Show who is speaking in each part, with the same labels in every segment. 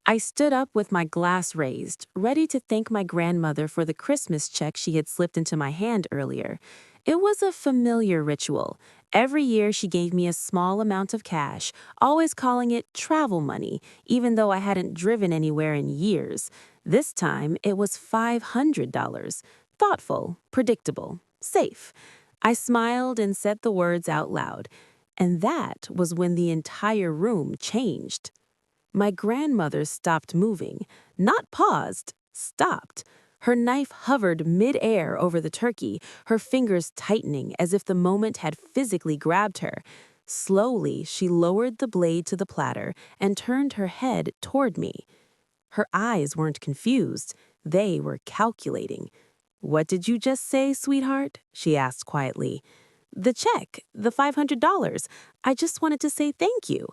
Speaker 1: I stood up with my glass raised, ready to thank my grandmother for the Christmas check she had slipped into my hand earlier. It was a familiar ritual. Every year she gave me a small amount of cash, always calling it travel money, even though I hadn't driven anywhere in years. This time, it was $500. Thoughtful, predictable, safe. I smiled and said the words out loud. And that was when the entire room changed. My grandmother stopped moving, not paused, stopped. Her knife hovered mid-air over the turkey, her fingers tightening as if the moment had physically grabbed her. Slowly, she lowered the blade to the platter and turned her head toward me. Her eyes weren't confused, they were calculating. "What did you just say, sweetheart?" she asked quietly. "The check, the $500. I just wanted to say thank you."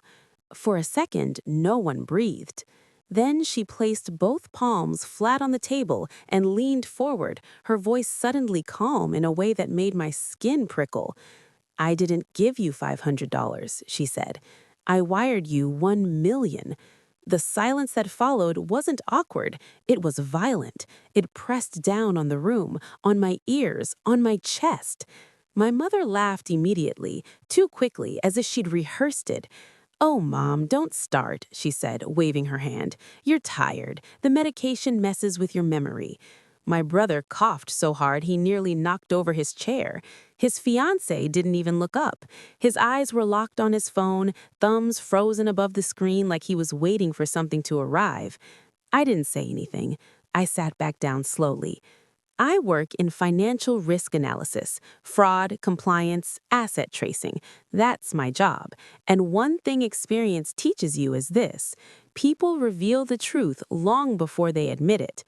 Speaker 1: For a second, no one breathed. Then she placed both palms flat on the table and leaned forward, her voice suddenly calm in a way that made my skin prickle. "I didn't give you $500, she said. "I wired you $1 million. The silence that followed wasn't awkward, it was violent. It pressed down on the room, on my ears, on my chest. My mother laughed immediately, too quickly, as if she'd rehearsed it. "Oh, Mom, don't start," she said, waving her hand. "You're tired. The medication messes with your memory." My brother coughed so hard he nearly knocked over his chair. His fiancée didn't even look up. His eyes were locked on his phone, thumbs frozen above the screen like he was waiting for something to arrive. I didn't say anything. I sat back down slowly. I work in financial risk analysis, fraud, compliance, asset tracing. That's my job. And one thing experience teaches you is this: people reveal the truth long before they admit it.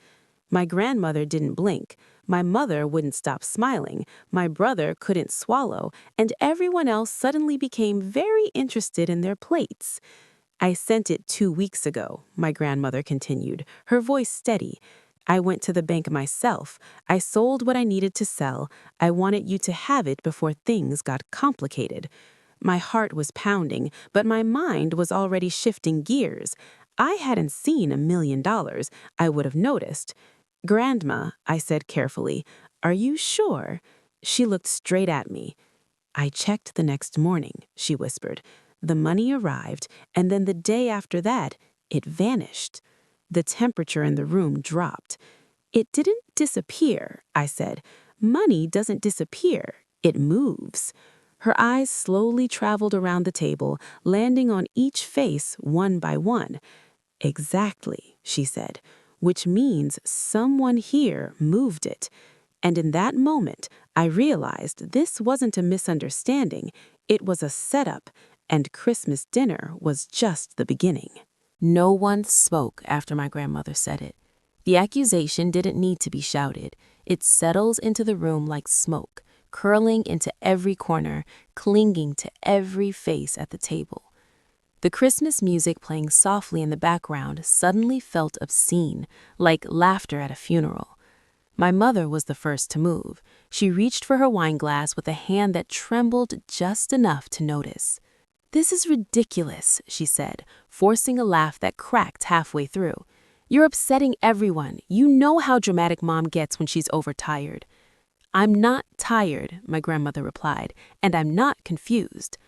Speaker 1: My grandmother didn't blink. My mother wouldn't stop smiling. My brother couldn't swallow. And everyone else suddenly became very interested in their plates. "I sent it 2 weeks ago," my grandmother continued, her voice steady. "I went to the bank myself. I sold what I needed to sell. I wanted you to have it before things got complicated." My heart was pounding, but my mind was already shifting gears. I hadn't seen $1 million. I would have noticed. "Grandma," I said carefully, "are you sure?" She looked straight at me. "I checked the next morning," she whispered. "The money arrived, and then the day after that, it vanished." The temperature in the room dropped. "It didn't disappear," I said. "Money doesn't disappear. It moves." Her eyes slowly traveled around the table, landing on each face one by one. "Exactly," she said, "which means someone here moved it." And in that moment, I realized this wasn't a misunderstanding. It was a setup, and Christmas dinner was just the beginning. No one spoke after my grandmother said it. The accusation didn't need to be shouted. It settles into the room like smoke, curling into every corner, clinging to every face at the table. The Christmas music playing softly in the background suddenly felt obscene, like laughter at a funeral. My mother was the first to move. She reached for her wine glass with a hand that trembled just enough to notice. "This is ridiculous," she said, forcing a laugh that cracked halfway through. "You're upsetting everyone. You know how dramatic Mom gets when she's overtired." "I'm not tired," my grandmother replied, "and I'm not confused."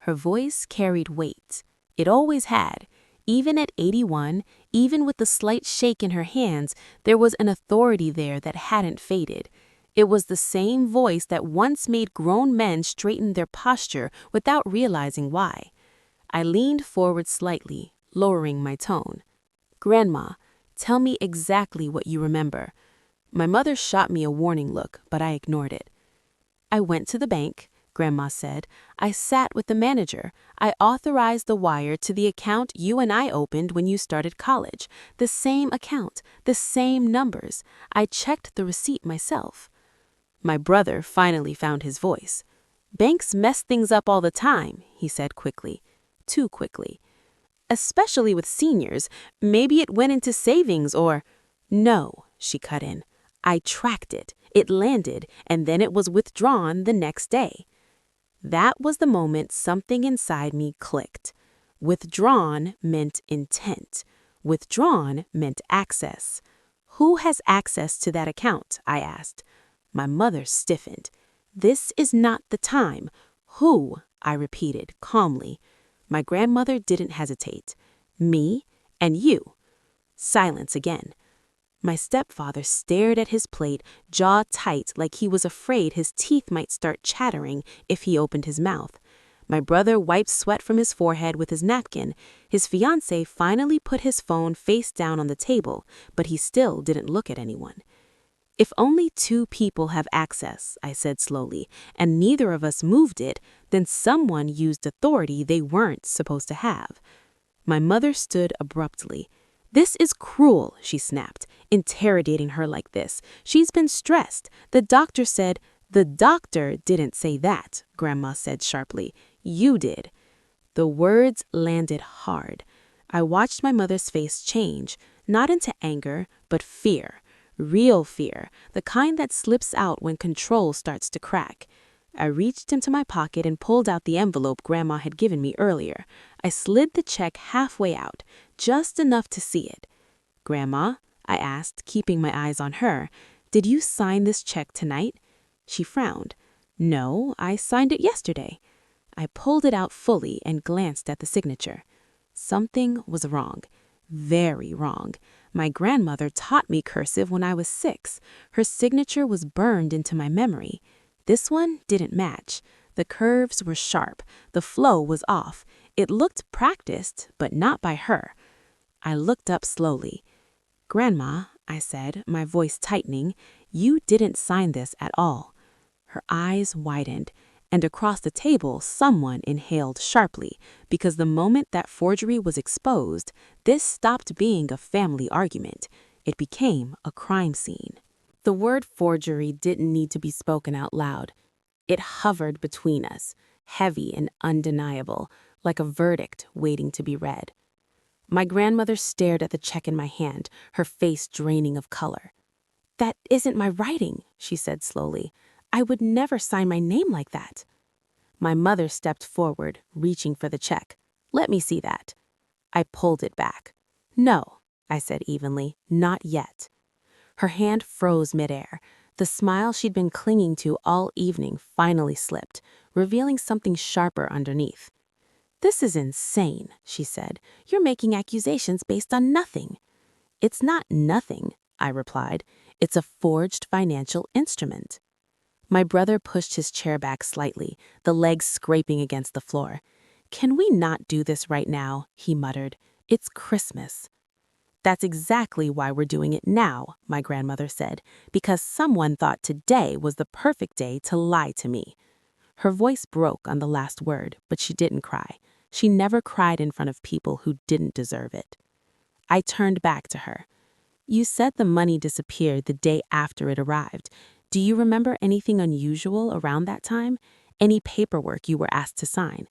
Speaker 1: Her voice carried weight. It always had. Even at 81, even with the slight shake in her hands, there was an authority there that hadn't faded. It was the same voice that once made grown men straighten their posture without realizing why. I leaned forward slightly, lowering my tone. "Grandma, tell me exactly what you remember." My mother shot me a warning look, but I ignored it. "I went to the bank," Grandma said. "I sat with the manager. I authorized the wire to the account you and I opened when you started college. The same account, the same numbers. I checked the receipt myself." My brother finally found his voice. "Banks mess things up all the time," he said quickly. Too quickly. "Especially with seniors. Maybe it went into savings or—" "No," she cut in. "I tracked it. It landed, and then it was withdrawn the next day." That was the moment something inside me clicked. Withdrawn meant intent. Withdrawn meant access. Who has access to that account? I asked. My mother stiffened. This is not the time. Who? I repeated calmly. My grandmother didn't hesitate. Me and you. Silence again. My stepfather stared at his plate, jaw tight, like he was afraid his teeth might start chattering if he opened his mouth. My brother wiped sweat from his forehead with his napkin. His fiancé finally put his phone face down on the table, but he still didn't look at anyone. If only 2 people have access, I said slowly, and neither of us moved it, then someone used authority they weren't supposed to have. My mother stood abruptly. This is cruel, she snapped, interrogating her like this. She's been stressed. The doctor said— The doctor didn't say that, Grandma said sharply. You did. The words landed hard. I watched my mother's face change, not into anger, but fear. Real fear, the kind that slips out when control starts to crack. I reached into my pocket and pulled out the envelope Grandma had given me earlier. I slid the check halfway out, just enough to see it. Grandma, I asked, keeping my eyes on her, did you sign this check tonight? She frowned. No, I signed it yesterday. I pulled it out fully and glanced at the signature. Something was wrong. Very wrong. My grandmother taught me cursive when I was 6. Her signature was burned into my memory. This one didn't match. The curves were sharp. The flow was off. It looked practiced, but not by her. I looked up slowly. Grandma, I said, my voice tightening, you didn't sign this at all. Her eyes widened, and across the table someone inhaled sharply, because the moment that forgery was exposed, this stopped being a family argument. It became a crime scene. The word forgery didn't need to be spoken out loud. It hovered between us, heavy and undeniable, like a verdict waiting to be read. My grandmother stared at the check in my hand, her face draining of color. That isn't my writing, she said slowly. I would never sign my name like that. My mother stepped forward, reaching for the check. Let me see that. I pulled it back. No, I said evenly, not yet. Her hand froze midair. The smile she'd been clinging to all evening finally slipped, revealing something sharper underneath. This is insane, she said. You're making accusations based on nothing. It's not nothing, I replied. It's a forged financial instrument. My brother pushed his chair back slightly, the legs scraping against the floor. Can we not do this right now? He muttered. It's Christmas. That's exactly why we're doing it now, my grandmother said, because someone thought today was the perfect day to lie to me. Her voice broke on the last word, but she didn't cry. She never cried in front of people who didn't deserve it. I turned back to her. You said the money disappeared the day after it arrived. Do you remember anything unusual around that time? Any paperwork you were asked to sign?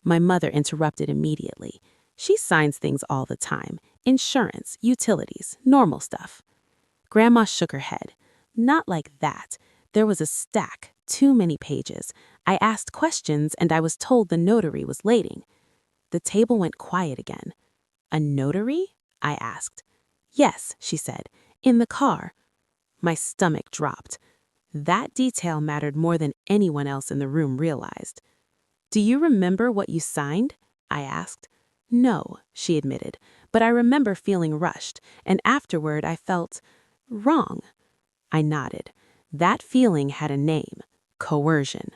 Speaker 1: My mother interrupted immediately. She signs things all the time. Insurance, utilities, normal stuff. Grandma shook her head. Not like that. There was a stack, too many pages. I asked questions and I was told the notary was waiting. The table went quiet again. A notary? I asked. Yes, she said. In the car. My stomach dropped. That detail mattered more than anyone else in the room realized. Do you remember what you signed? I asked. No, she admitted, but I remember feeling rushed, and afterward I felt wrong. I nodded. That feeling had a name: coercion.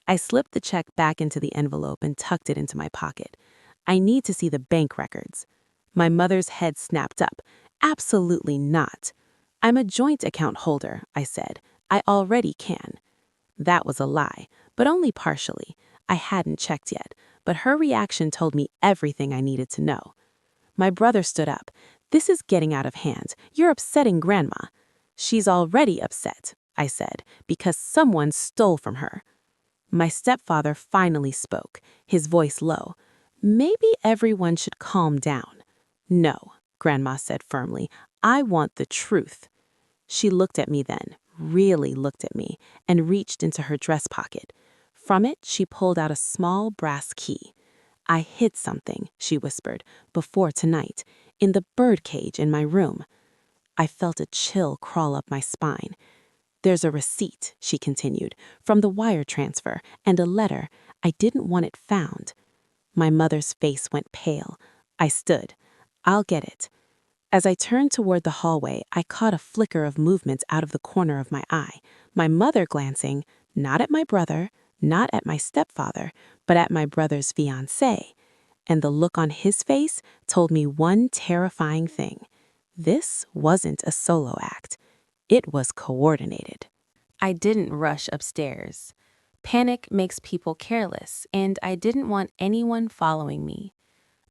Speaker 1: I slipped the check back into the envelope and tucked it into my pocket. I need to see the bank records. My mother's head snapped up. Absolutely not. I'm a joint account holder, I said. I already can. That was a lie, but only partially. I hadn't checked yet, but her reaction told me everything I needed to know. My brother stood up. This is getting out of hand. You're upsetting Grandma. She's already upset, I said, because someone stole from her. My stepfather finally spoke, his voice low. Maybe everyone should calm down. No, Grandma said firmly. I want the truth. She looked at me then, really looked at me, and reached into her dress pocket. From it, she pulled out a small brass key. I hid something, she whispered, before tonight. in the birdcage in my room. I felt a chill crawl up my spine. There's a receipt, she continued, from the wire transfer, and a letter. I didn't want it found. My mother's face went pale. I stood. I'll get it. As I turned toward the hallway, I caught a flicker of movement out of the corner of my eye, my mother glancing, not at my brother, not at my stepfather, but at my brother's fiancé. And the look on his face told me one terrifying thing. This wasn't a solo act. It was coordinated. I didn't rush upstairs. Panic makes people careless, and I didn't want anyone following me.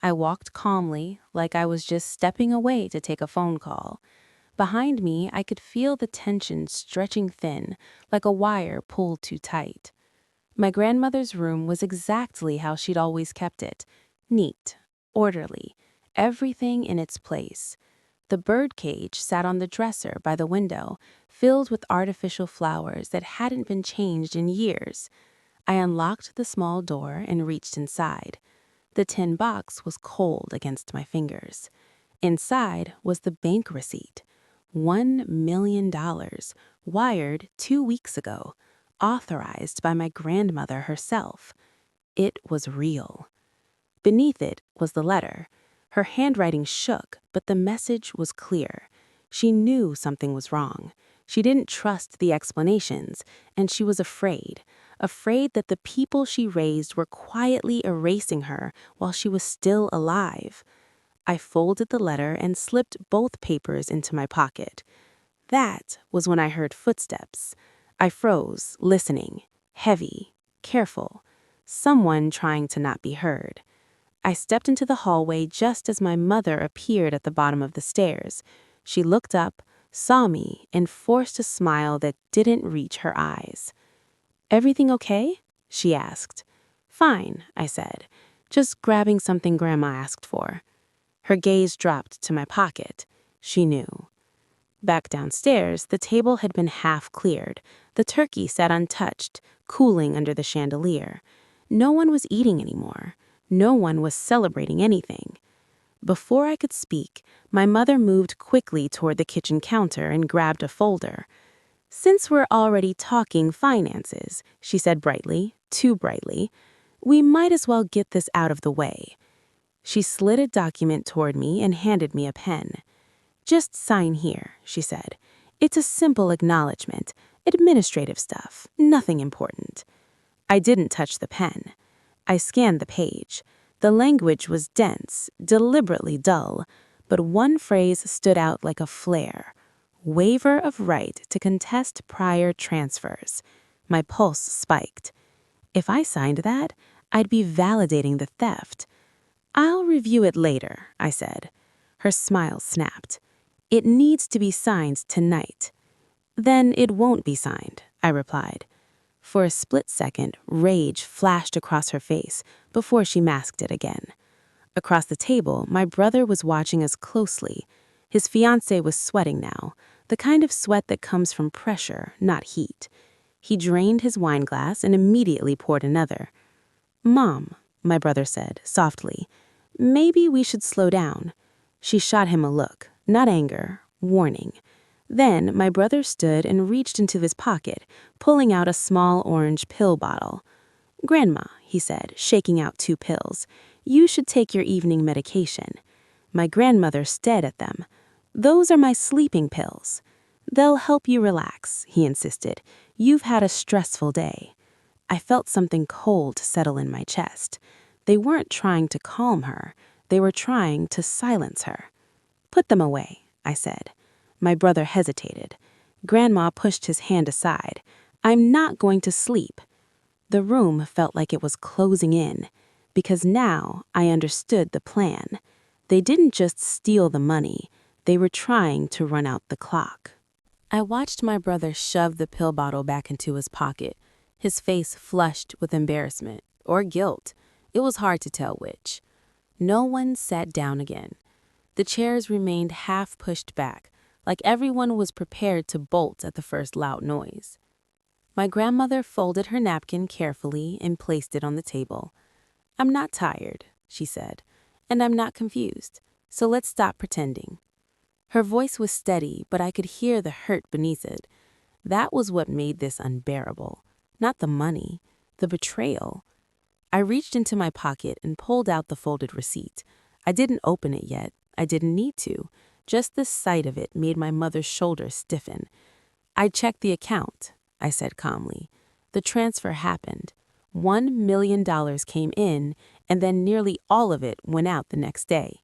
Speaker 1: I walked calmly, like I was just stepping away to take a phone call. Behind me, I could feel the tension stretching thin, like a wire pulled too tight. My grandmother's room was exactly how she'd always kept it. Neat, orderly, everything in its place. The birdcage sat on the dresser by the window, filled with artificial flowers that hadn't been changed in years. I unlocked the small door and reached inside. The tin box was cold against my fingers. Inside was the bank receipt. $1 million, wired 2 weeks ago, authorized by my grandmother herself. It was real. Beneath it was the letter. Her handwriting shook, but the message was clear. She knew something was wrong. She didn't trust the explanations, and she was afraid that the people she raised were quietly erasing her while she was still alive. I folded the letter and slipped both papers into my pocket. That was when I heard footsteps. I froze, listening, heavy, careful, someone trying to not be heard. I stepped into the hallway just as my mother appeared at the bottom of the stairs. She looked up, saw me, and forced a smile that didn't reach her eyes. "Everything okay?" she asked. "Fine," I said, just grabbing something Grandma asked for. Her gaze dropped to my pocket. She knew. Back downstairs, the table had been half cleared. The turkey sat untouched, cooling under the chandelier. No one was eating anymore. No one was celebrating anything. Before I could speak, my mother moved quickly toward the kitchen counter and grabbed a folder. "Since we're already talking finances," she said brightly, too brightly, "we might as well get this out of the way." She slid a document toward me and handed me a pen. "Just sign here," she said. "It's a simple acknowledgement, administrative stuff, nothing important." I didn't touch the pen. I scanned the page. The language was dense, deliberately dull, but one phrase stood out like a flare. Waiver of right to contest prior transfers. My pulse spiked. If I signed that, I'd be validating the theft. "I'll review it later," I said. Her smile snapped. "It needs to be signed tonight." "Then it won't be signed," I replied. For a split second, rage flashed across her face before she masked it again. Across the table, my brother was watching us closely. His fiancée was sweating now, the kind of sweat that comes from pressure, not heat. He drained his wine glass and immediately poured another. "Mom," my brother said, softly, "maybe we should slow down." She shot him a look, not anger, warning. Then my brother stood and reached into his pocket, pulling out a small orange pill bottle. "Grandma," he said, shaking out 2 pills, "you should take your evening medication." My grandmother stared at them. "Those are my sleeping pills." "They'll help you relax," he insisted. "You've had a stressful day." I felt something cold settle in my chest. They weren't trying to calm her. They were trying to silence her. "Put them away," I said. My brother hesitated. Grandma pushed his hand aside. "I'm not going to sleep." The room felt like it was closing in, because now I understood the plan. They didn't just steal the money. They were trying to run out the clock. I watched my brother shove the pill bottle back into his pocket, his face flushed with embarrassment or guilt. It was hard to tell which. No one sat down again. The chairs remained half pushed back, like everyone was prepared to bolt at the first loud noise. My grandmother folded her napkin carefully and placed it on the table. "I'm not tired," she said, "and I'm not confused. So let's stop pretending." Her voice was steady, but I could hear the hurt beneath it. That was what made this unbearable. Not the money, the betrayal. I reached into my pocket and pulled out the folded receipt. I didn't open it yet. I didn't need to. Just the sight of it made my mother's shoulders stiffen. "I checked the account," I said calmly. "The transfer happened. $1 million came in, and then nearly all of it went out the next day."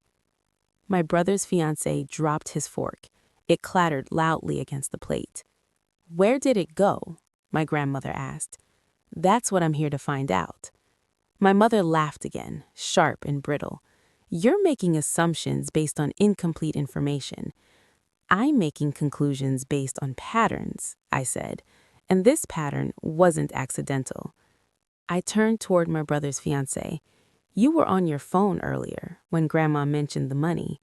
Speaker 1: My brother's fiancé dropped his fork. It clattered loudly against the plate. "Where did it go?" my grandmother asked. "That's what I'm here to find out." My mother laughed again, sharp and brittle. "You're making assumptions based on incomplete information. I'm making conclusions based on patterns," I said, "and this pattern wasn't accidental." I turned toward my brother's fiancé. "You were on your phone earlier when Grandma mentioned the money."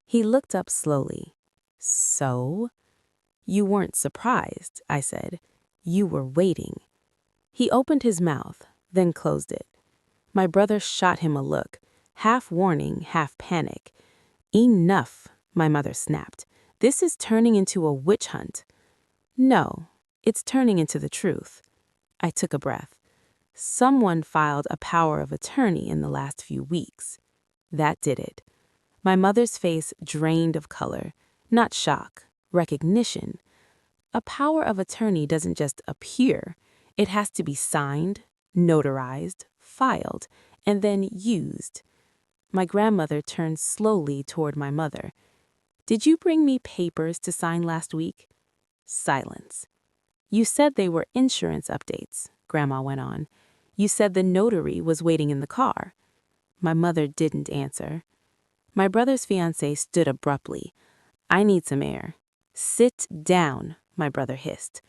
Speaker 1: He looked up slowly. "So?" "You weren't surprised," I said. "You were waiting." He opened his mouth, then closed it. My brother shot him a look, half warning, half panic. "Enough," my mother snapped. "This is turning into a witch hunt." "No, it's turning into the truth." I took a breath. "Someone filed a power of attorney in the last few weeks." That did it. My mother's face drained of color, not shock, recognition. A power of attorney doesn't just appear. It has to be signed, notarized, filed, and then used. My grandmother turned slowly toward my mother. "Did you bring me papers to sign last week?" Silence. "You said they were insurance updates," Grandma went on. "You said the notary was waiting in the car." My mother didn't answer. My brother's fiancé stood abruptly. "I need some air." "Sit down," my brother hissed.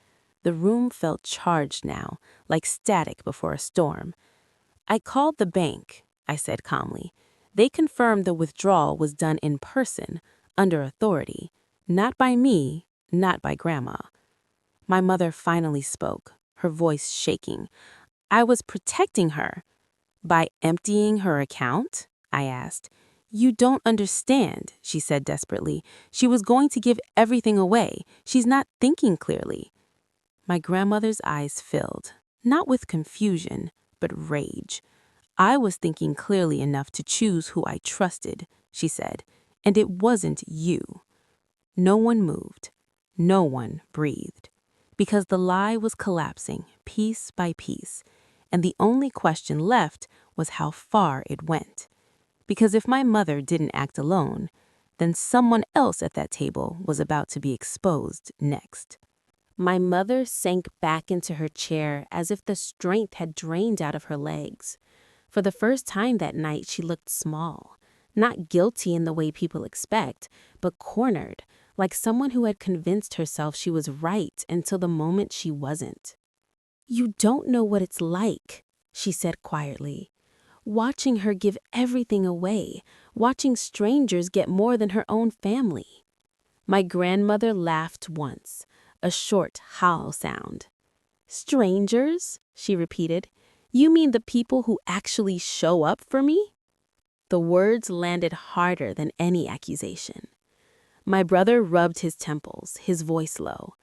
Speaker 1: The room felt charged now, like static before a storm. "I called the bank," I said calmly. "They confirmed the withdrawal was done in person, under authority. Not by me, not by Grandma." My mother finally spoke, her voice shaking. "I was protecting her." "By emptying her account?" I asked. "You don't understand," she said desperately. "She was going to give everything away. She's not thinking clearly." My grandmother's eyes filled, not with confusion, but rage. "I was thinking clearly enough to choose who I trusted," she said, "and it wasn't you." No one moved. No one breathed. Because the lie was collapsing piece by piece, and the only question left was how far it went. Because if my mother didn't act alone, then someone else at that table was about to be exposed next. My mother sank back into her chair as if the strength had drained out of her legs. For the first time that night, she looked small, not guilty in the way people expect, but cornered, like someone who had convinced herself she was right until the moment she wasn't. "You don't know what it's like," she said quietly. "Watching her give everything away, watching strangers get more than her own family." My grandmother laughed once, a short, hollow sound. "Strangers?" she repeated. "You mean the people who actually show up for me?" The words landed harder than any accusation. My brother rubbed his temples, his voice low.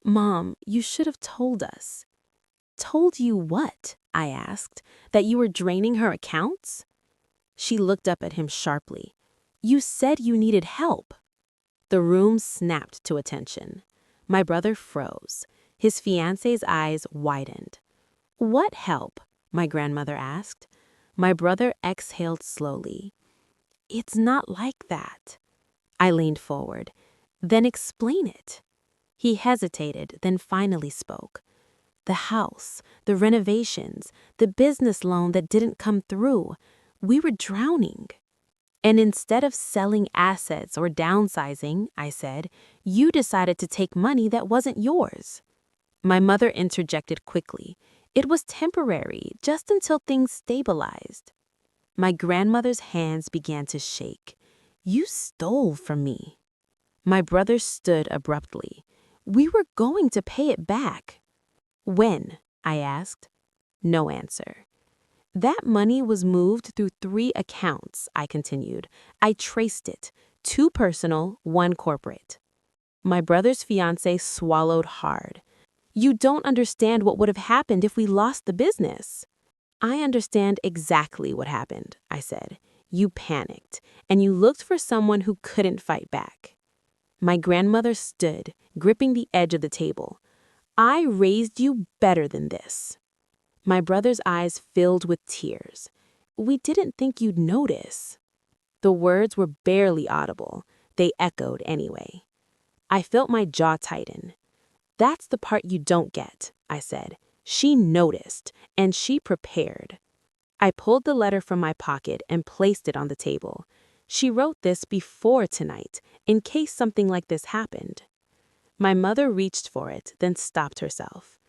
Speaker 1: "Mom, you should have told us." "Told you what?" I asked. "That you were draining her accounts?" She looked up at him sharply. "You said you needed help." The room snapped to attention. My brother froze. His fiancé's eyes widened. "What help?" my grandmother asked. My brother exhaled slowly. "It's not like that." I leaned forward. "Then explain it." He hesitated, then finally spoke. "The house, the renovations, the business loan that didn't come through. We were drowning." "And instead of selling assets or downsizing," I said, "you decided to take money that wasn't yours." My mother interjected quickly. "It was temporary, just until things stabilized." My grandmother's hands began to shake. "You stole from me." My brother stood abruptly. "We were going to pay it back." "When?" I asked. No answer. That money was moved through 3 accounts, I continued. I traced it. 2 personal, 1 corporate. My brother's fiancé swallowed hard. You don't understand what would have happened if we lost the business. I understand exactly what happened, I said. You panicked, and you looked for someone who couldn't fight back. My grandmother stood, gripping the edge of the table. I raised you better than this. My brother's eyes filled with tears. We didn't think you'd notice. The words were barely audible. They echoed anyway. I felt my jaw tighten. That's the part you don't get, I said. She noticed, and she prepared. I pulled the letter from my pocket and placed it on the table. She wrote this before tonight, in case something like this happened. My mother reached for it, then stopped herself.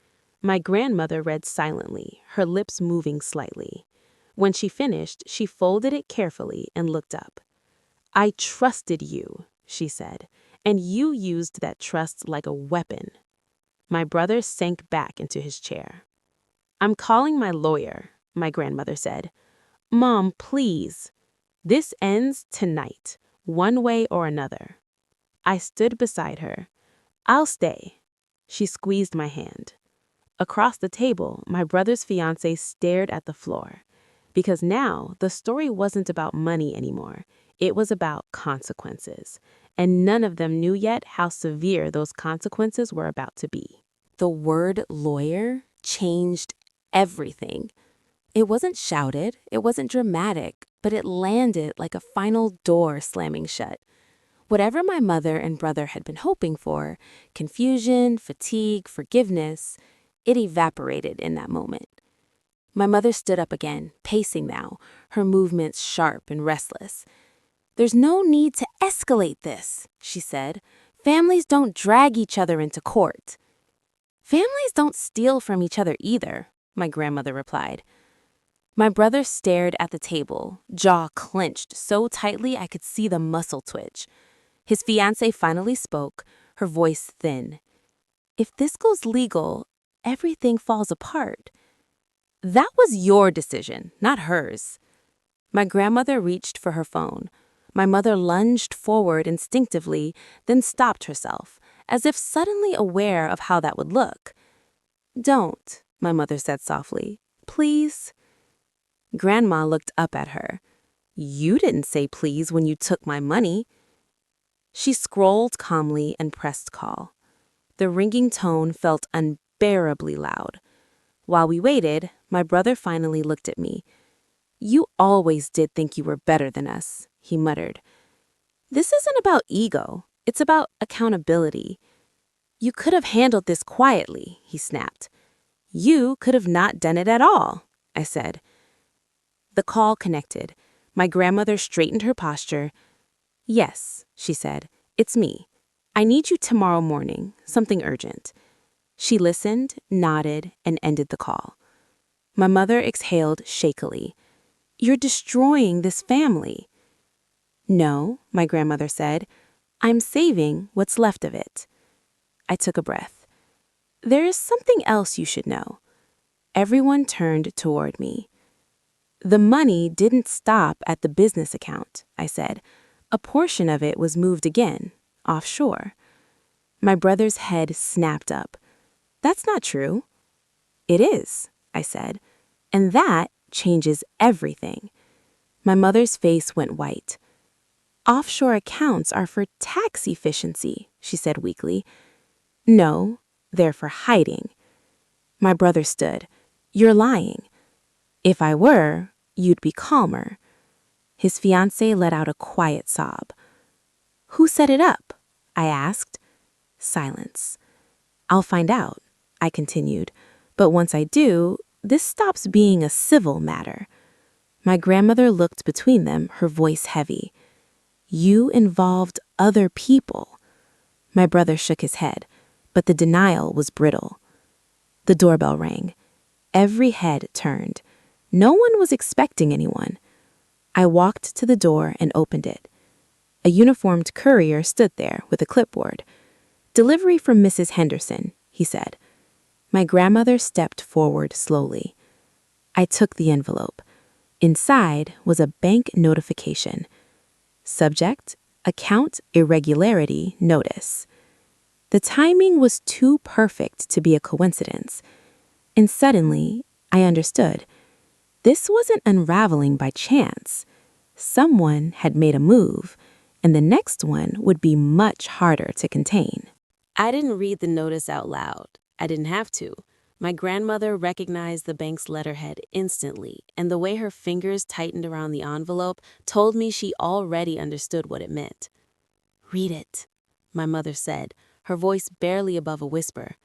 Speaker 1: My grandmother read silently, her lips moving slightly. When she finished, she folded it carefully and looked up. I trusted you, she said, and you used that trust like a weapon. My brother sank back into his chair. I'm calling my lawyer, my grandmother said. Mom, please. This ends tonight, one way or another. I stood beside her. I'll stay. She squeezed my hand. Across the table, my brother's fiancé stared at the floor. Because now, the story wasn't about money anymore. It was about consequences. And none of them knew yet how severe those consequences were about to be. The word lawyer changed everything. It wasn't shouted, it wasn't dramatic, but it landed like a final door slamming shut. Whatever my mother and brother had been hoping for, confusion, fatigue, forgiveness, it evaporated in that moment. My mother stood up again, pacing now, her movements sharp and restless. There's no need to escalate this, she said. Families don't drag each other into court. Families don't steal from each other either, my grandmother replied. My brother stared at the table, jaw clenched so tightly I could see the muscle twitch. His fiancée finally spoke, her voice thin. If this goes legal, everything falls apart. That was your decision, not hers. My grandmother reached for her phone. My mother lunged forward instinctively, then stopped herself, as if suddenly aware of how that would look. Don't, my mother said softly. Please. Grandma looked up at her. You didn't say please when you took my money. She scrolled calmly and pressed call. The ringing tone felt unbearably loud. While we waited, my brother finally looked at me. You always did think you were better than us, he muttered. This isn't about ego. It's about accountability. You could have handled this quietly, he snapped. You could have not done it at all, I said. The call connected. My grandmother straightened her posture. Yes, she said, it's me. I need you tomorrow morning, something urgent. She listened, nodded, and ended the call. My mother exhaled shakily. You're destroying this family. No, my grandmother said. I'm saving what's left of it. I took a breath. There is something else you should know. Everyone turned toward me. The money didn't stop at the business account, I said. A portion of it was moved again, offshore. My brother's head snapped up. That's not true. It is, I said, and that changes everything. My mother's face went white. Offshore accounts are for tax efficiency, she said weakly. No, they're for hiding. My brother stood. You're lying. If I were, you'd be calmer. His fiancée let out a quiet sob. Who set it up? I asked. Silence. I'll find out, I continued. But once I do, this stops being a civil matter. My grandmother looked between them, her voice heavy. You involved other people. My brother shook his head, but the denial was brittle. The doorbell rang. Every head turned. No one was expecting anyone. I walked to the door and opened it. A uniformed courier stood there with a clipboard. Delivery from Mrs. Henderson, he said. My grandmother stepped forward slowly. I took the envelope. Inside was a bank notification. Subject: Account Irregularity Notice. The timing was too perfect to be a coincidence. And suddenly, I understood. This wasn't unraveling by chance. Someone had made a move, and the next one would be much harder to contain. I didn't read the notice out loud. I didn't have to. My grandmother recognized the bank's letterhead instantly, and the way her fingers tightened around the envelope told me she already understood what it meant. "Read it," my mother said, her voice barely above a whisper.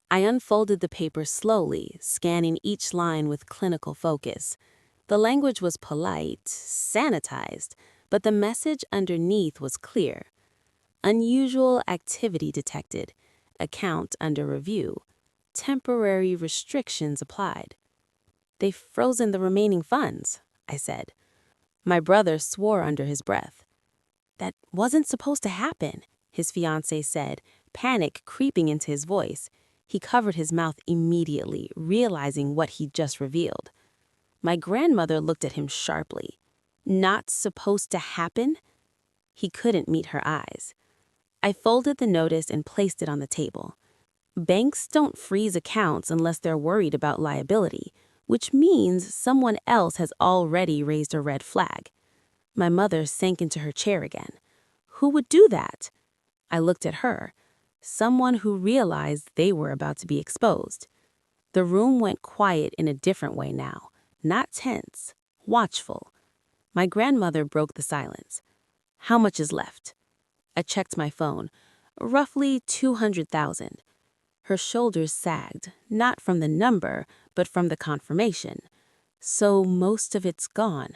Speaker 1: I unfolded the paper slowly, scanning each line with clinical focus. The language was polite, sanitized, but the message underneath was clear. Unusual activity detected. Account under review. Temporary restrictions applied. "They've frozen the remaining funds," I said. My brother swore under his breath. "That wasn't supposed to happen," his fiancée said, panic creeping into his voice. He covered his mouth immediately, realizing what he'd just revealed. My grandmother looked at him sharply. "Not supposed to happen?" He couldn't meet her eyes. I folded the notice and placed it on the table. Banks don't freeze accounts unless they're worried about liability, which means someone else has already raised a red flag. My mother sank into her chair again. Who would do that? I looked at her. Someone who realized they were about to be exposed. The room went quiet in a different way now, not tense, watchful. My grandmother broke the silence. "How much is left?" I checked my phone. Roughly 200,000. Her shoulders sagged, not from the number, but from the confirmation. "So most of it's gone."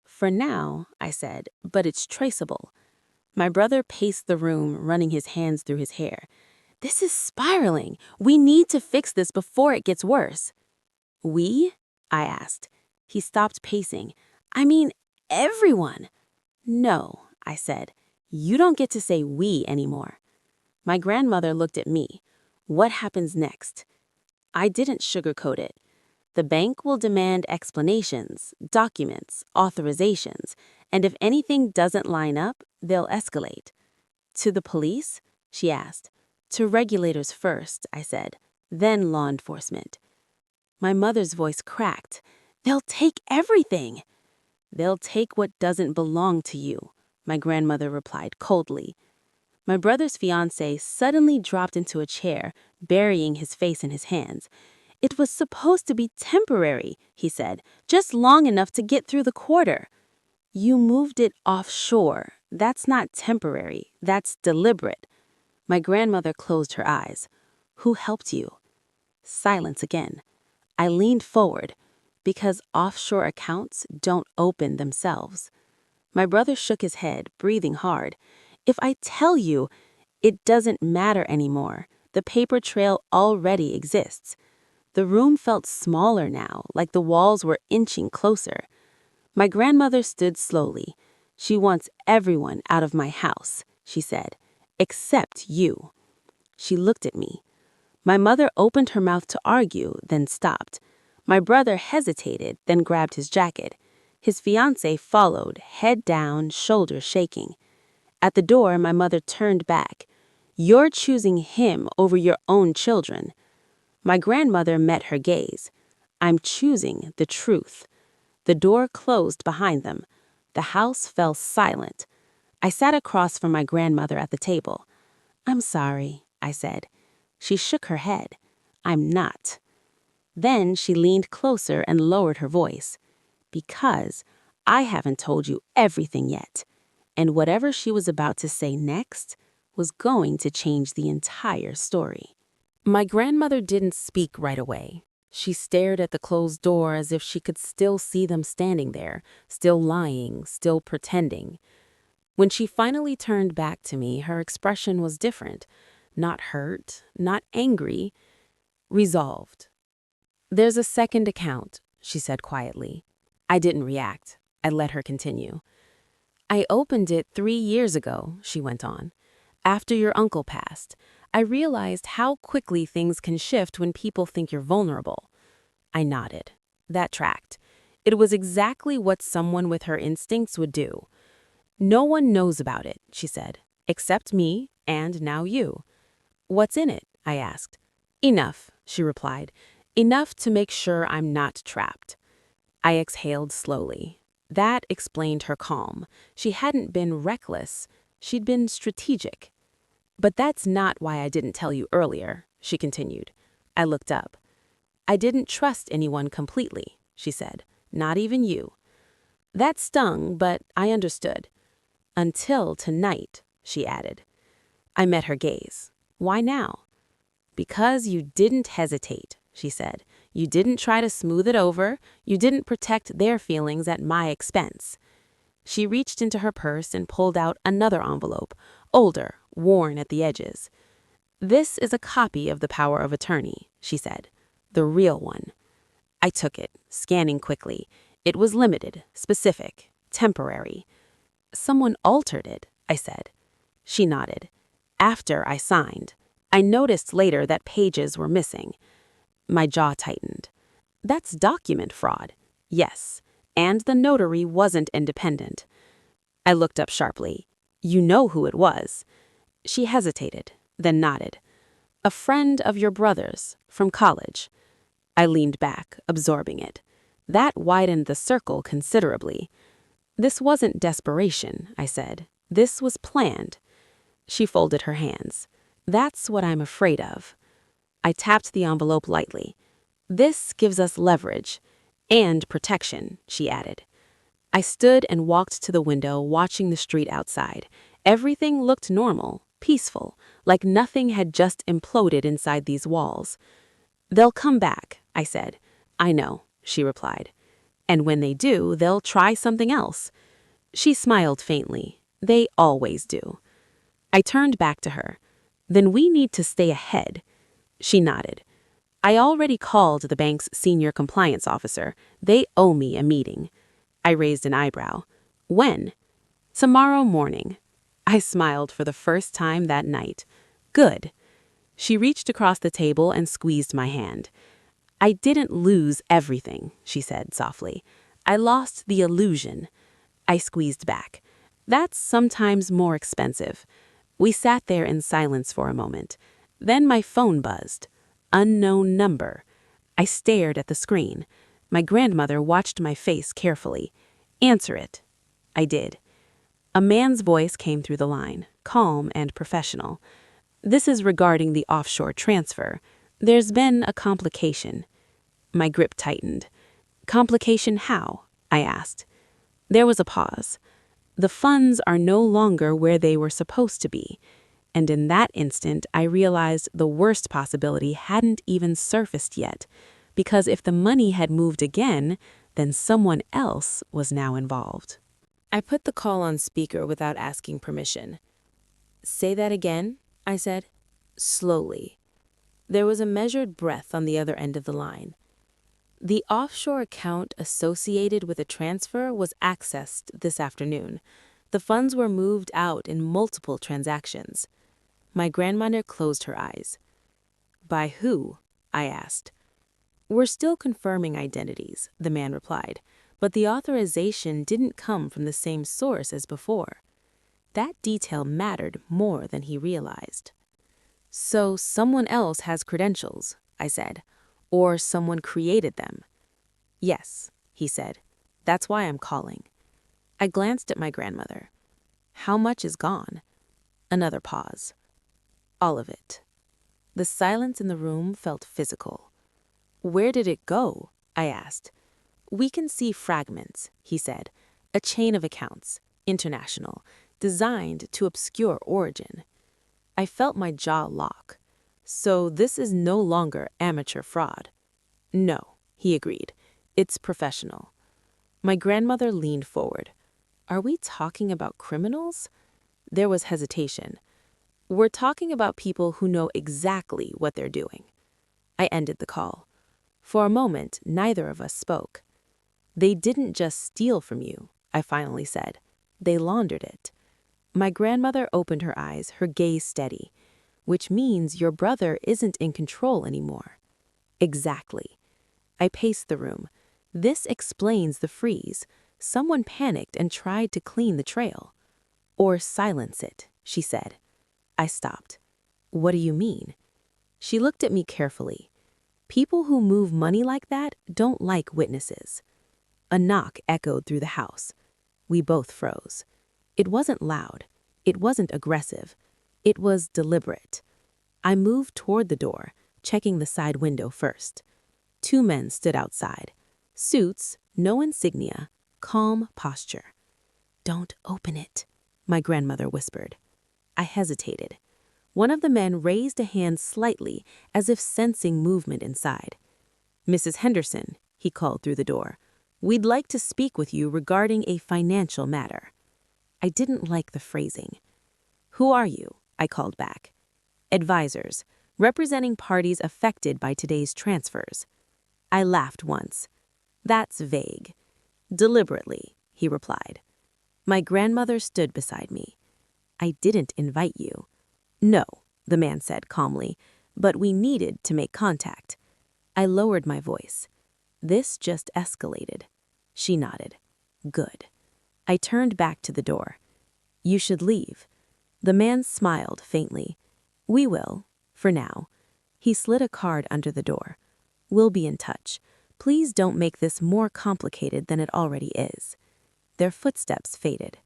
Speaker 1: "For now," I said, "but it's traceable." My brother paced the room, running his hands through his hair. "This is spiraling. We need to fix this before it gets worse." "We?" I asked. He stopped pacing. "I mean, everyone." "No," I said. "You don't get to say we anymore." My grandmother looked at me. "What happens next?" I didn't sugarcoat it. "The bank will demand explanations, documents, authorizations, and if anything doesn't line up, they'll escalate." "To the police?" she asked. "To regulators first," I said, "then law enforcement." My mother's voice cracked. "They'll take everything." "They'll take what doesn't belong to you," my grandmother replied coldly. My brother's fiancé suddenly dropped into a chair, burying his face in his hands. "It was supposed to be temporary," he said, "just long enough to get through the quarter." "You moved it offshore. That's not temporary. That's deliberate." My grandmother closed her eyes. "Who helped you?" Silence again. I leaned forward. "Because offshore accounts don't open themselves." My brother shook his head, breathing hard. "If I tell you, it doesn't matter anymore. The paper trail already exists." The room felt smaller now, like the walls were inching closer. My grandmother stood slowly. "She wants everyone out of my house," she said, "except you." She looked at me. My mother opened her mouth to argue, then stopped. My brother hesitated, then grabbed his jacket. His fiancée followed, head down, shoulders shaking. At the door, my mother turned back. "You're choosing him over your own children." My grandmother met her gaze. "I'm choosing the truth." The door closed behind them. The house fell silent. I sat across from my grandmother at the table. "I'm sorry," I said. She shook her head. "I'm not." Then she leaned closer and lowered her voice. "Because I haven't told you everything yet." And whatever she was about to say next was going to change the entire story. My grandmother didn't speak right away. She stared at the closed door as if she could still see them standing there, still lying, still pretending. When she finally turned back to me, her expression was different. Not hurt, not angry, resolved. "There's a second account," she said quietly. I didn't react. I let her continue. "I opened it 3 years ago," she went on. "After your uncle passed. I realized how quickly things can shift when people think you're vulnerable." I nodded. That tracked. It was exactly what someone with her instincts would do. "No one knows about it," she said, "except me and now you." "What's in it?" I asked. "Enough," she replied. "Enough to make sure I'm not trapped." I exhaled slowly. That explained her calm. She hadn't been reckless. She'd been strategic. "But that's not why I didn't tell you earlier," she continued. I looked up. "I didn't trust anyone completely," she said. "Not even you." That stung, but I understood. "Until tonight," she added. I met her gaze. "Why now?" "Because you didn't hesitate," she said. "You didn't try to smooth it over. You didn't protect their feelings at my expense." She reached into her purse and pulled out another envelope, older, worn at the edges. "This is a copy of the power of attorney," she said. "The real one." I took it, scanning quickly. It was limited, specific, temporary. "Someone altered it," I said. She nodded. "After I signed. I noticed later that pages were missing." My jaw tightened. "That's document fraud." "Yes, and the notary wasn't independent." I looked up sharply. "You know who it was." She hesitated, then nodded. "A friend of your brother's, from college." I leaned back, absorbing it. That widened the circle considerably. "This wasn't desperation," I said. "This was planned." She folded her hands. "That's what I'm afraid of." I tapped the envelope lightly. "This gives us leverage. And protection," she added. I stood and walked to the window, watching the street outside. Everything looked normal, peaceful, like nothing had just imploded inside these walls. "They'll come back," I said. "I know," she replied. "And when they do, they'll try something else." She smiled faintly. "They always do." I turned back to her. "Then we need to stay ahead." She nodded. "I already called the bank's senior compliance officer. They owe me a meeting." I raised an eyebrow. "When?" "Tomorrow morning." I smiled for the first time that night. "Good." She reached across the table and squeezed my hand. "I didn't lose everything," she said softly. "I lost the illusion." I squeezed back. "That's sometimes more expensive." We sat there in silence for a moment. Then my phone buzzed. Unknown number. I stared at the screen. My grandmother watched my face carefully. "Answer it." I did. A man's voice came through the line, calm and professional. "This is regarding the offshore transfer. There's been a complication." My grip tightened. "Complication how?" I asked. There was a pause. "The funds are no longer where they were supposed to be." And in that instant, I realized the worst possibility hadn't even surfaced yet, because if the money had moved again, then someone else was now involved. I put the call on speaker without asking permission. "Say that again," I said. Slowly. There was a measured breath on the other end of the line. "The offshore account associated with a transfer was accessed this afternoon. The funds were moved out in multiple transactions." My grandmother closed her eyes. "By who?" I asked. "We're still confirming identities," the man replied, "but the authorization didn't come from the same source as before." That detail mattered more than he realized. "So someone else has credentials," I said, "or someone created them." "Yes," he said. "That's why I'm calling." I glanced at my grandmother. "How much is gone?" Another pause. "All of it." The silence in the room felt physical. "Where did it go?" I asked. "We can see fragments," he said. "A chain of accounts, international, designed to obscure origin." I felt my jaw lock. "So this is no longer amateur fraud." "No," he agreed. "It's professional." My grandmother leaned forward. "Are we talking about criminals?" There was hesitation. "We're talking about people who know exactly what they're doing." I ended the call. For a moment, neither of us spoke. "They didn't just steal from you," I finally said. "They laundered it." My grandmother opened her eyes, her gaze steady. "Which means your brother isn't in control anymore." "Exactly." I paced the room. This explains the freeze. Someone panicked and tried to clean the trail. Or silence it, she said. I stopped. What do you mean? She looked at me carefully. People who move money like that don't like witnesses. A knock echoed through the house. We both froze. It wasn't loud. It wasn't aggressive. It was deliberate. I moved toward the door, checking the side window first. 2 men stood outside. Suits, no insignia, calm posture. Don't open it, my grandmother whispered. I hesitated. One of the men raised a hand slightly, as if sensing movement inside. Mrs. Henderson, he called through the door, we'd like to speak with you regarding a financial matter. I didn't like the phrasing. Who are you? I called back. Advisors, representing parties affected by today's transfers. I laughed once. That's vague. Deliberately, he replied. My grandmother stood beside me. I didn't invite you. No, the man said calmly, but we needed to make contact. I lowered my voice. This just escalated. She nodded. Good. I turned back to the door. You should leave. The man smiled faintly. We will, for now. He slid a card under the door. We'll be in touch. Please don't make this more complicated than it already is. Their footsteps faded.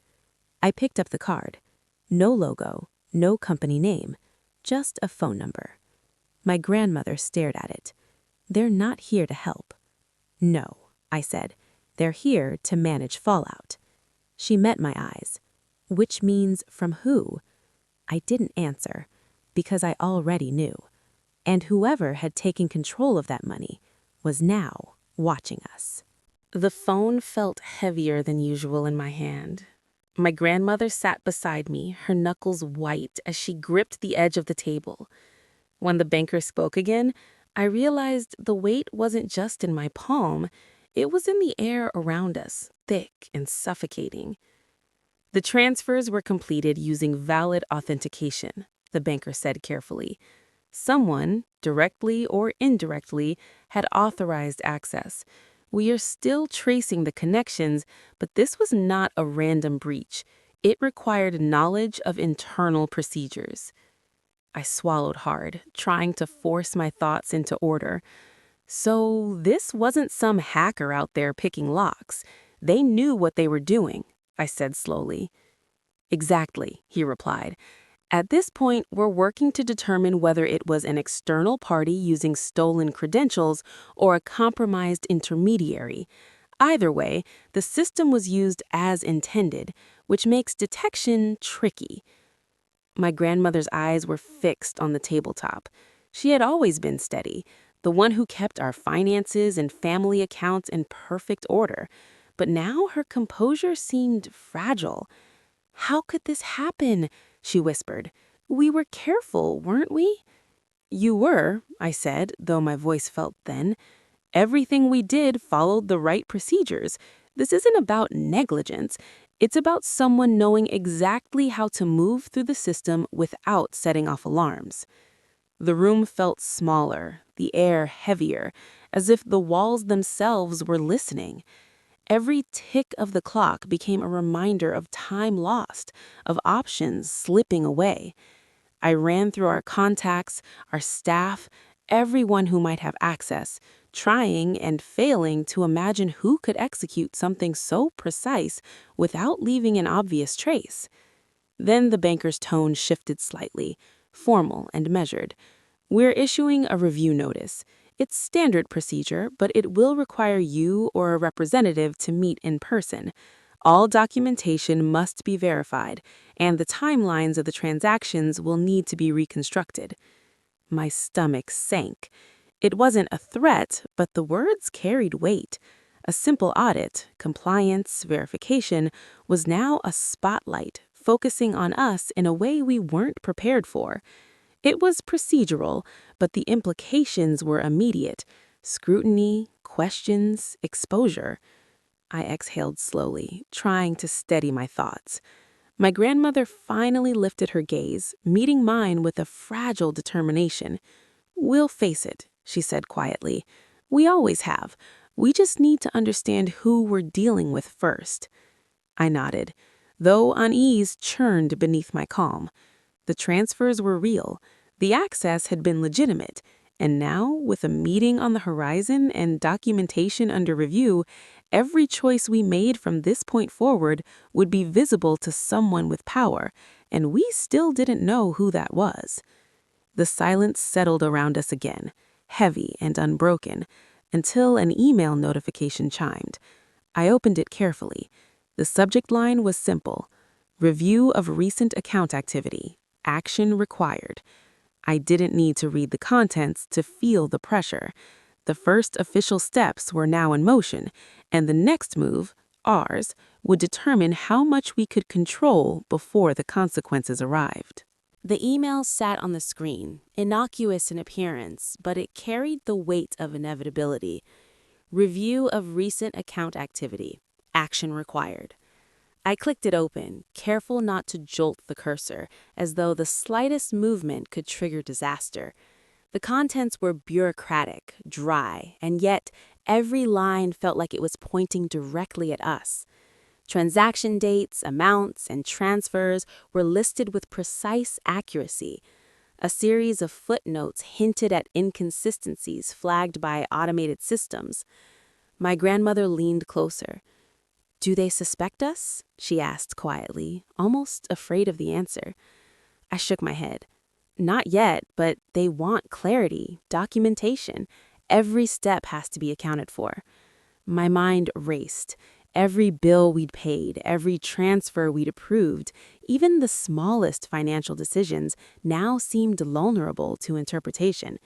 Speaker 1: I picked up the card. No logo, no company name, just a phone number. My grandmother stared at it. They're not here to help. No, I said. They're here to manage fallout. She met my eyes. Which means from who? I didn't answer, because I already knew. And whoever had taken control of that money was now watching us. The phone felt heavier than usual in my hand. My grandmother sat beside me, her knuckles white as she gripped the edge of the table. When the banker spoke again, I realized the weight wasn't just in my palm, it was in the air around us, thick and suffocating. The transfers were completed using valid authentication, the banker said carefully. Someone, directly or indirectly, had authorized access. We are still tracing the connections, but this was not a random breach. It required knowledge of internal procedures. I swallowed hard, trying to force my thoughts into order. So this wasn't some hacker out there picking locks. They knew what they were doing, I said slowly. Exactly, he replied. At this point, we're working to determine whether it was an external party using stolen credentials or a compromised intermediary. Either way, the system was used as intended, which makes detection tricky. My grandmother's eyes were fixed on the tabletop. She had always been steady, the one who kept our finances and family accounts in perfect order. But now her composure seemed fragile. How could this happen? She whispered. We were careful, weren't we? You were, I said, though my voice felt thin. Everything we did followed the right procedures. This isn't about negligence. It's about someone knowing exactly how to move through the system without setting off alarms. The room felt smaller, the air heavier, as if the walls themselves were listening. Every tick of the clock became a reminder of time lost, of options slipping away. I ran through our contacts, our staff, everyone who might have access, trying and failing to imagine who could execute something so precise without leaving an obvious trace. Then the banker's tone shifted slightly, formal and measured. We're issuing a review notice. It's standard procedure, but it will require you or a representative to meet in person. All documentation must be verified, and the timelines of the transactions will need to be reconstructed. My stomach sank. It wasn't a threat, but the words carried weight. A simple audit, compliance, verification, was now a spotlight, focusing on us in a way we weren't prepared for. It was procedural, but the implications were immediate. Scrutiny, questions, exposure. I exhaled slowly, trying to steady my thoughts. My grandmother finally lifted her gaze, meeting mine with a fragile determination. We'll face it, she said quietly. We always have. We just need to understand who we're dealing with first. I nodded, though unease churned beneath my calm. The transfers were real. The access had been legitimate. And now, with a meeting on the horizon and documentation under review, every choice we made from this point forward would be visible to someone with power, and we still didn't know who that was. The silence settled around us again, heavy and unbroken, until an email notification chimed. I opened it carefully. The subject line was simple: Review of recent account activity. Action required. I didn't need to read the contents to feel the pressure. The first official steps were now in motion, and the next move, ours, would determine how much we could control before the consequences arrived. The email sat on the screen, innocuous in appearance, but it carried the weight of inevitability. Review of recent account activity. Action required. I clicked it open, careful not to jolt the cursor, as though the slightest movement could trigger disaster. The contents were bureaucratic, dry, and yet every line felt like it was pointing directly at us. Transaction dates, amounts, and transfers were listed with precise accuracy. A series of footnotes hinted at inconsistencies flagged by automated systems. My grandmother leaned closer. "Do they suspect us?" she asked quietly, almost afraid of the answer. I shook my head. "Not yet, but they want clarity, documentation. Every step has to be accounted for." My mind raced. Every bill we'd paid, every transfer we'd approved, even the smallest financial decisions now seemed vulnerable to interpretation.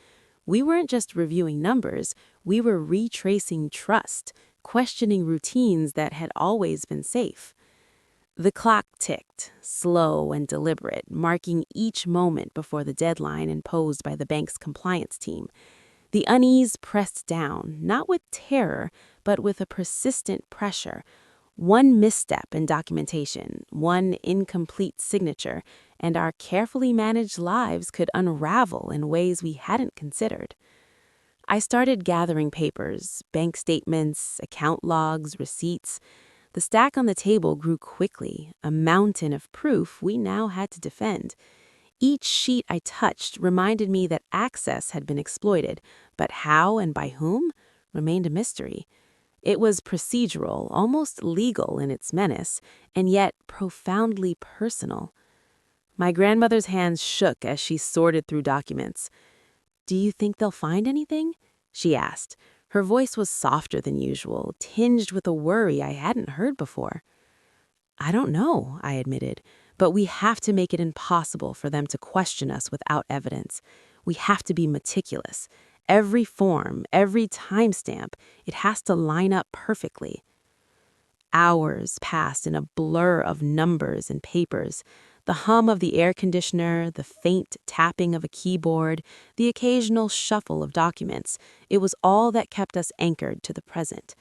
Speaker 1: We weren't just reviewing numbers, we were retracing trust, questioning routines that had always been safe. The clock ticked, slow and deliberate, marking each moment before the deadline imposed by the bank's compliance team. The unease pressed down, not with terror, but with a persistent pressure. One misstep in documentation, one incomplete signature, and our carefully managed lives could unravel in ways we hadn't considered. I started gathering papers, bank statements, account logs, receipts. The stack on the table grew quickly, a mountain of proof we now had to defend. Each sheet I touched reminded me that access had been exploited, but how and by whom remained a mystery. It was procedural, almost legal in its menace, and yet profoundly personal. My grandmother's hands shook as she sorted through documents. "Do you think they'll find anything?" she asked. Her voice was softer than usual, tinged with a worry I hadn't heard before. "I don't know," I admitted, "but we have to make it impossible for them to question us without evidence. We have to be meticulous. Every form, every timestamp, it has to line up perfectly." Hours passed in a blur of numbers and papers. The hum of the air conditioner, the faint tapping of a keyboard, the occasional shuffle of documents. It was all that kept us anchored to the present.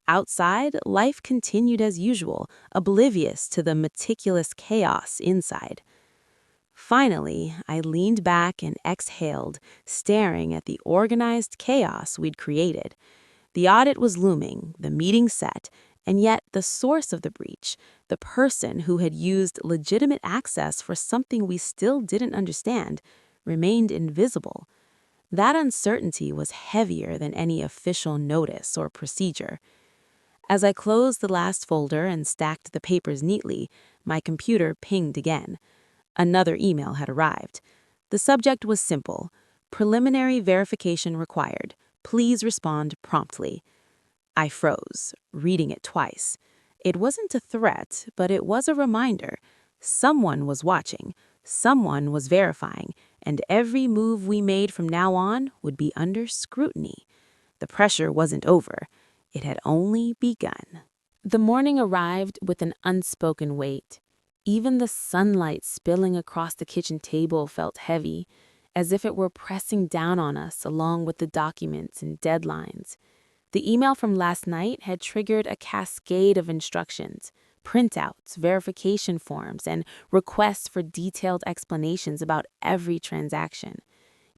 Speaker 1: Outside, life continued as usual, oblivious to the meticulous chaos inside. Finally, I leaned back and exhaled, staring at the organized chaos we'd created. The audit was looming, the meeting set, and yet the source of the breach, the person who had used legitimate access for something we still didn't understand, remained invisible. That uncertainty was heavier than any official notice or procedure. As I closed the last folder and stacked the papers neatly, my computer pinged again. Another email had arrived. The subject was simple: "Preliminary verification required. Please respond promptly." I froze, reading it twice. It wasn't a threat, but it was a reminder. Someone was watching, someone was verifying, and every move we made from now on would be under scrutiny. The pressure wasn't over. It had only begun. The morning arrived with an unspoken weight. Even the sunlight spilling across the kitchen table felt heavy, as if it were pressing down on us along with the documents and deadlines. The email from last night had triggered a cascade of instructions, printouts, verification forms, and requests for detailed explanations about every transaction.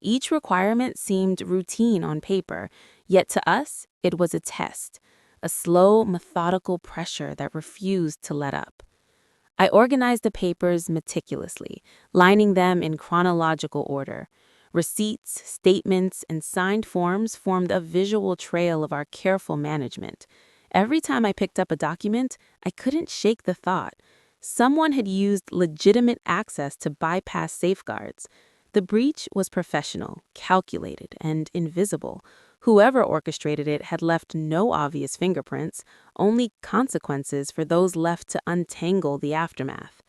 Speaker 1: Each requirement seemed routine on paper, Yet to us, it was a test, a slow, methodical pressure that refused to let up. I organized the papers meticulously, lining them in chronological order. Receipts, statements, and signed forms formed a visual trail of our careful management. Every time I picked up a document, I couldn't shake the thought. Someone had used legitimate access to bypass safeguards. The breach was professional, calculated, and invisible. Whoever orchestrated it had left no obvious fingerprints, only consequences for those left to untangle the aftermath.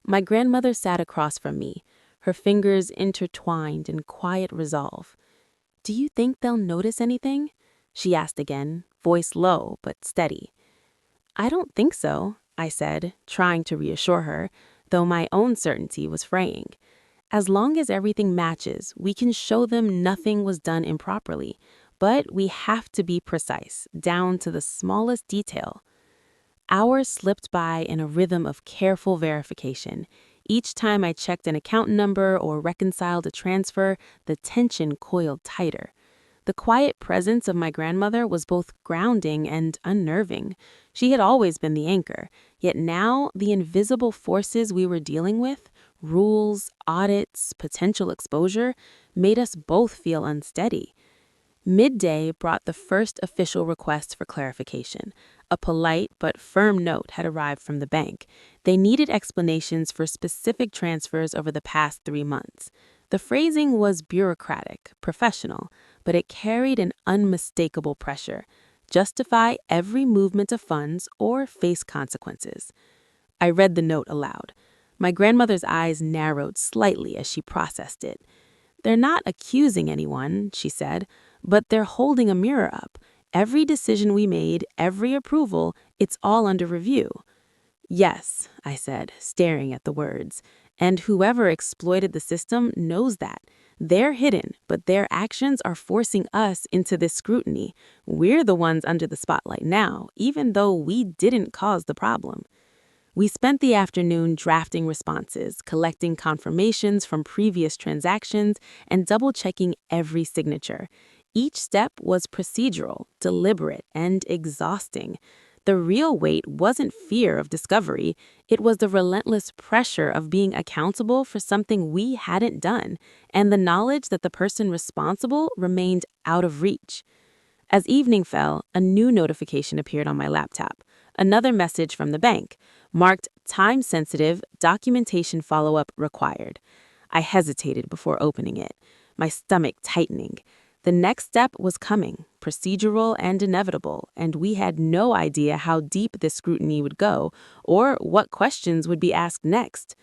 Speaker 1: My grandmother sat across from me, her fingers intertwined in quiet resolve. "Do you think they'll notice anything?" she asked again, voice low but steady. "I don't think so," I said, trying to reassure her, though my own certainty was fraying. "As long as everything matches, we can show them nothing was done improperly. But we have to be precise, down to the smallest detail." Hours slipped by in a rhythm of careful verification. Each time I checked an account number or reconciled a transfer, the tension coiled tighter. The quiet presence of my grandmother was both grounding and unnerving. She had always been the anchor, yet now the invisible forces we were dealing with, rules, audits, potential exposure, made us both feel unsteady. Midday brought the first official request for clarification. A polite but firm note had arrived from the bank. They needed explanations for specific transfers over the past 3 months. The phrasing was bureaucratic, professional, but it carried an unmistakable pressure. Justify every movement of funds or face consequences. I read the note aloud. My grandmother's eyes narrowed slightly as she processed it. "They're not accusing anyone," she said, "but they're holding a mirror up. Every decision we made, every approval, it's all under review." "Yes," I said, staring at the words. "And whoever exploited the system knows that. They're hidden, but their actions are forcing us into this scrutiny. We're the ones under the spotlight now, even though we didn't cause the problem." We spent the afternoon drafting responses, collecting confirmations from previous transactions, and double-checking every signature. Each step was procedural, deliberate, and exhausting. The real weight wasn't fear of discovery, it was the relentless pressure of being accountable for something we hadn't done, and the knowledge that the person responsible remained out of reach. As evening fell, a new notification appeared on my laptop. Another message from the bank, marked time-sensitive, documentation follow-up required. I hesitated before opening it, my stomach tightening. The next step was coming, procedural and inevitable, and we had no idea how deep this scrutiny would go or what questions would be asked next.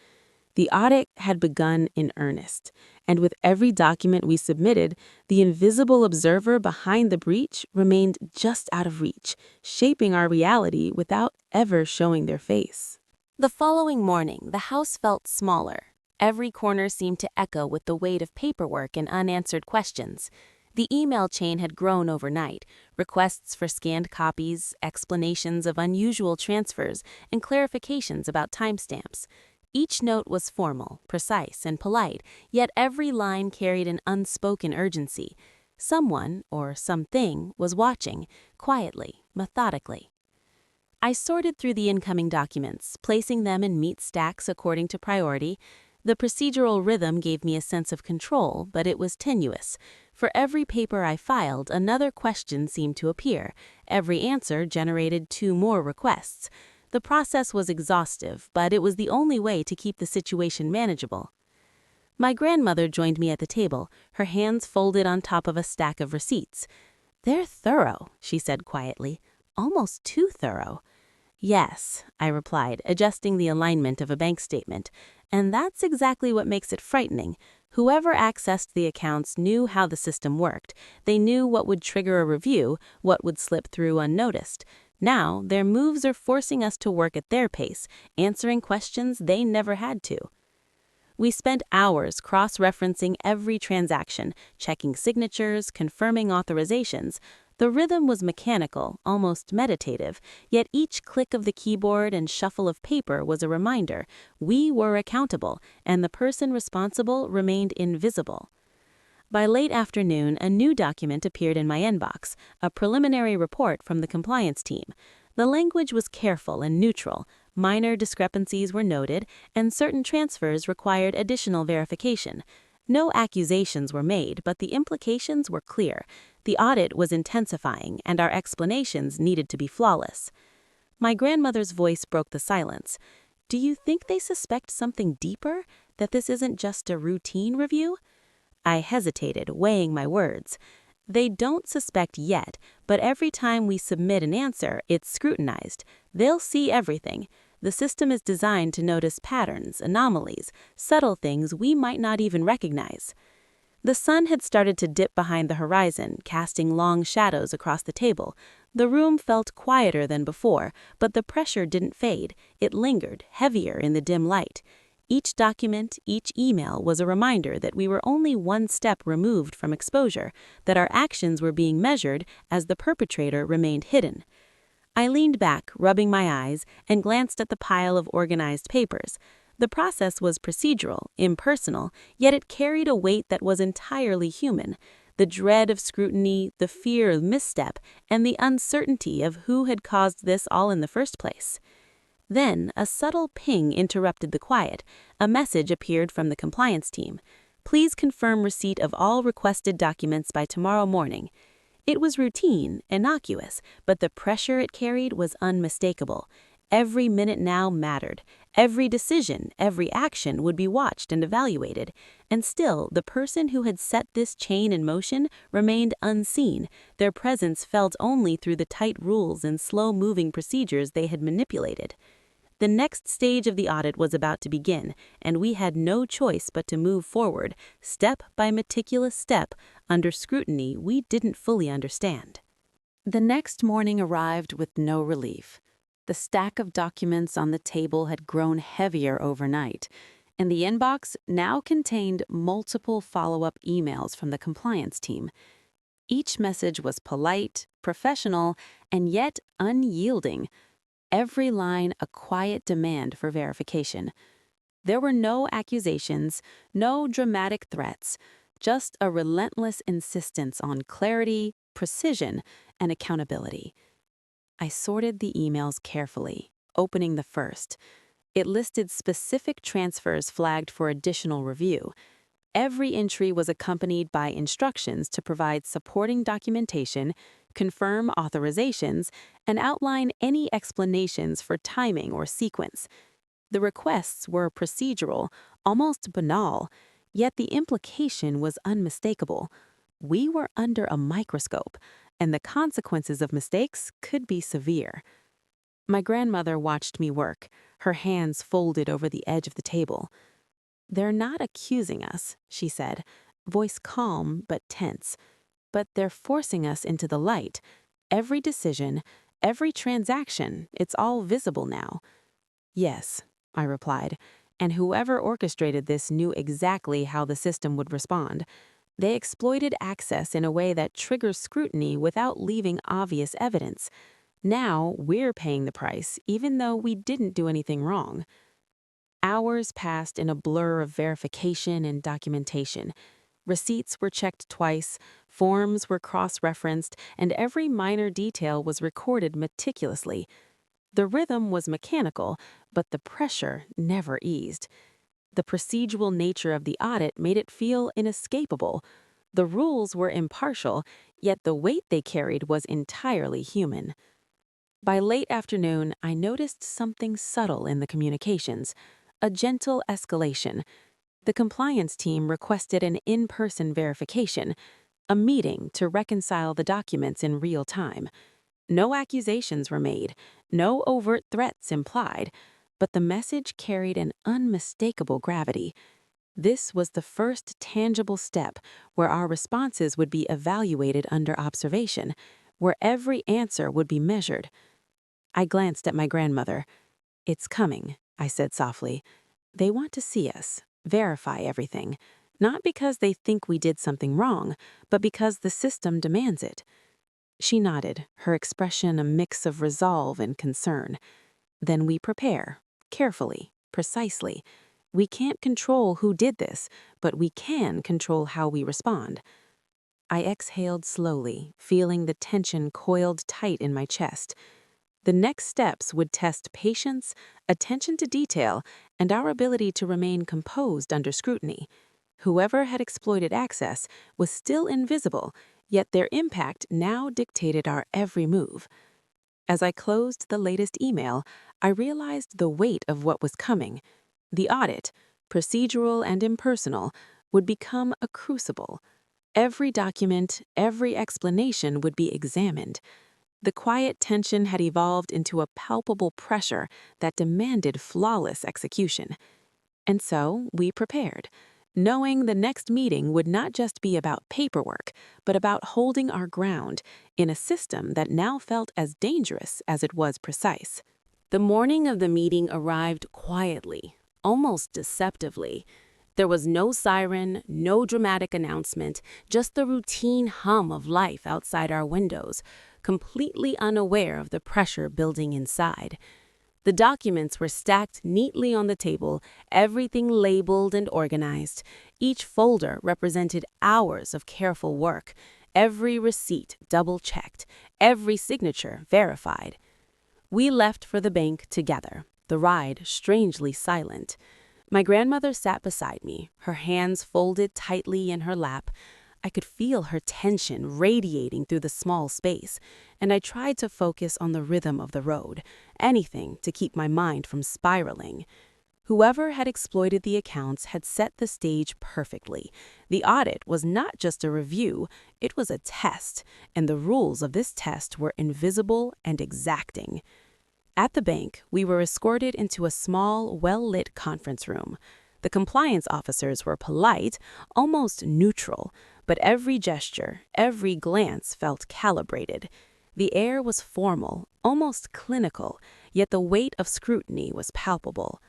Speaker 1: The audit had begun in earnest, and with every document we submitted, the invisible observer behind the breach remained just out of reach, shaping our reality without ever showing their face. The following morning, the house felt smaller. Every corner seemed to echo with the weight of paperwork and unanswered questions. The email chain had grown overnight, requests for scanned copies, explanations of unusual transfers, and clarifications about timestamps. Each note was formal, precise, and polite, yet every line carried an unspoken urgency. Someone, or something, was watching, quietly, methodically. I sorted through the incoming documents, placing them in neat stacks according to priority. The procedural rhythm gave me a sense of control, but it was tenuous. For every paper I filed, another question seemed to appear. Every answer generated 2 more requests. The process was exhaustive, but it was the only way to keep the situation manageable. My grandmother joined me at the table, her hands folded on top of a stack of receipts. "They're thorough," she said quietly, "almost too thorough." "Yes," I replied, adjusting the alignment of a bank statement. "And that's exactly what makes it frightening. Whoever accessed the accounts knew how the system worked. They knew what would trigger a review, what would slip through unnoticed. Now, their moves are forcing us to work at their pace, answering questions they never had to." We spent hours cross-referencing every transaction, checking signatures, confirming authorizations. The rhythm was mechanical, almost meditative, yet each click of the keyboard and shuffle of paper was a reminder. We were accountable, and the person responsible remained invisible. By late afternoon, a new document appeared in my inbox, a preliminary report from the compliance team. The language was careful and neutral. Minor discrepancies were noted, and certain transfers required additional verification. No accusations were made, but the implications were clear. The audit was intensifying, and our explanations needed to be flawless. My grandmother's voice broke the silence. "Do you think they suspect something deeper? That this isn't just a routine review?" I hesitated, weighing my words. They don't suspect yet, but every time we submit an answer, it's scrutinized. They'll see everything. The system is designed to notice patterns, anomalies, subtle things we might not even recognize. The sun had started to dip behind the horizon, casting long shadows across the table. The room felt quieter than before, but the pressure didn't fade. It lingered, heavier in the dim light. Each document, each email was a reminder that we were only one step removed from exposure, that our actions were being measured as the perpetrator remained hidden. I leaned back, rubbing my eyes, and glanced at the pile of organized papers. The process was procedural, impersonal, yet it carried a weight that was entirely human. The dread of scrutiny, the fear of misstep, and the uncertainty of who had caused this all in the first place. Then, a subtle ping interrupted the quiet. A message appeared from the compliance team. "Please confirm receipt of all requested documents by tomorrow morning." It was routine, innocuous, but the pressure it carried was unmistakable. Every minute now mattered. Every decision, every action would be watched and evaluated. And still, the person who had set this chain in motion remained unseen, their presence felt only through the tight rules and slow-moving procedures they had manipulated. The next stage of the audit was about to begin, and we had no choice but to move forward, step by meticulous step, under scrutiny we didn't fully understand. The next morning arrived with no relief. The stack of documents on the table had grown heavier overnight, and the inbox now contained multiple follow-up emails from the compliance team. Each message was polite, professional, and yet unyielding. Every line a quiet demand for verification. There were no accusations, no dramatic threats, just a relentless insistence on clarity, precision, and accountability. I sorted the emails carefully, opening the first. It listed specific transfers flagged for additional review. Every entry was accompanied by instructions to provide supporting documentation, confirm authorizations, and outline any explanations for timing or sequence. The requests were procedural, almost banal, yet the implication was unmistakable. We were under a microscope, and the consequences of mistakes could be severe. My grandmother watched me work, her hands folded over the edge of the table. "They're not accusing us," she said, voice calm but tense. "But they're forcing us into the light. Every decision, every transaction, it's all visible now." "Yes," I replied, "and whoever orchestrated this knew exactly how the system would respond. They exploited access in a way that triggers scrutiny without leaving obvious evidence. Now we're paying the price, even though we didn't do anything wrong." Hours passed in a blur of verification and documentation. Receipts were checked twice, forms were cross-referenced, and every minor detail was recorded meticulously. The rhythm was mechanical, but the pressure never eased. The procedural nature of the audit made it feel inescapable. The rules were impartial, yet the weight they carried was entirely human. By late afternoon, I noticed something subtle in the communications, a gentle escalation. The compliance team requested an in-person verification, a meeting to reconcile the documents in real time. No accusations were made, no overt threats implied, but the message carried an unmistakable gravity. This was the first tangible step where our responses would be evaluated under observation, where every answer would be measured. I glanced at my grandmother. "It's coming," I said softly. "They want to see us, verify everything, not because they think we did something wrong, but because the system demands it." She nodded, her expression a mix of resolve and concern. "Then we prepare, carefully, precisely. We can't control who did this, but we can control how we respond. I exhaled slowly, feeling the tension coiled tight in my chest. The next steps would test patience, attention to detail, and our ability to remain composed under scrutiny. Whoever had exploited access was still invisible, yet their impact now dictated our every move. As I closed the latest email, I realized the weight of what was coming. The audit, procedural and impersonal, would become a crucible. Every document, every explanation would be examined. The quiet tension had evolved into a palpable pressure that demanded flawless execution. And so we prepared, knowing the next meeting would not just be about paperwork, but about holding our ground in a system that now felt as dangerous as it was precise. The morning of the meeting arrived quietly, almost deceptively. There was no siren, no dramatic announcement, just the routine hum of life outside our windows, completely unaware of the pressure building inside. The documents were stacked neatly on the table, everything labeled and organized. Each folder represented hours of careful work, every receipt double-checked, every signature verified. We left for the bank together, the ride strangely silent. My grandmother sat beside me, her hands folded tightly in her lap. I could feel her tension radiating through the small space, and I tried to focus on the rhythm of the road, anything to keep my mind from spiraling. Whoever had exploited the accounts had set the stage perfectly. The audit was not just a review, it was a test, and the rules of this test were invisible and exacting. At the bank, we were escorted into a small, well-lit conference room. The compliance officers were polite, almost neutral, but every gesture, every glance felt calibrated. The air was formal, almost clinical, yet the weight of scrutiny was palpable.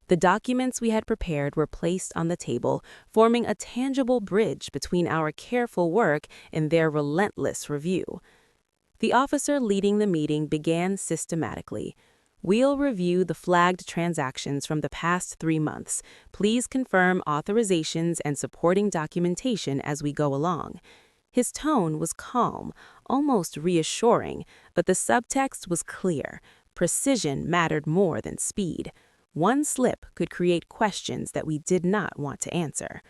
Speaker 1: The documents we had prepared were placed on the table, forming a tangible bridge between our careful work and their relentless review. The officer leading the meeting began systematically. "We'll review the flagged transactions from the past 3 months. Please confirm authorizations and supporting documentation as we go along." His tone was calm, almost reassuring, but the subtext was clear. Precision mattered more than speed. One slip could create questions that we did not want to answer.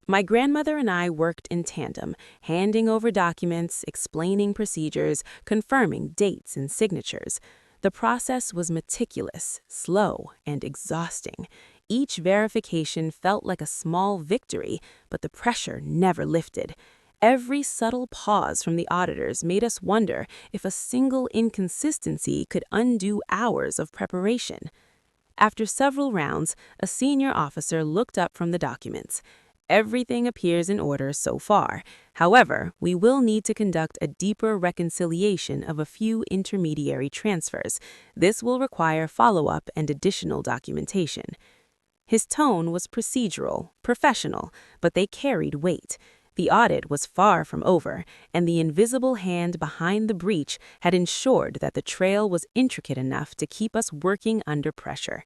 Speaker 1: My grandmother and I worked in tandem, handing over documents, explaining procedures, confirming dates and signatures. The process was meticulous, slow, and exhausting. Each verification felt like a small victory, but the pressure never lifted. Every subtle pause from the auditors made us wonder if a single inconsistency could undo hours of preparation. After several rounds, a senior officer looked up from the documents. "Everything appears in order so far. However, we will need to conduct a deeper reconciliation of a few intermediary transfers. This will require follow-up and additional documentation." His tone was procedural, professional, but they carried weight. The audit was far from over, and the invisible hand behind the breach had ensured that the trail was intricate enough to keep us working under pressure.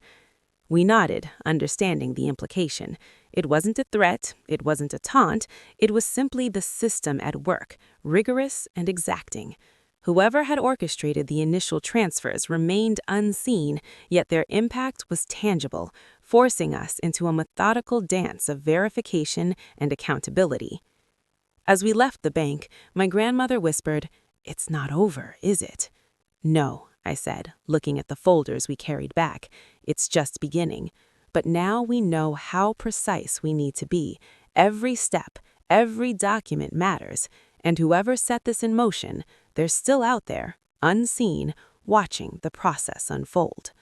Speaker 1: We nodded, understanding the implication. It wasn't a threat, it wasn't a taunt, it was simply the system at work, rigorous and exacting. Whoever had orchestrated the initial transfers remained unseen, yet their impact was tangible, forcing us into a methodical dance of verification and accountability. As we left the bank, my grandmother whispered, "It's not over, is it?" "No," I said, looking at the folders we carried back. "It's just beginning. But now we know how precise we need to be. Every step, every document matters, and whoever set this in motion, they're still out there, unseen, watching the process unfold."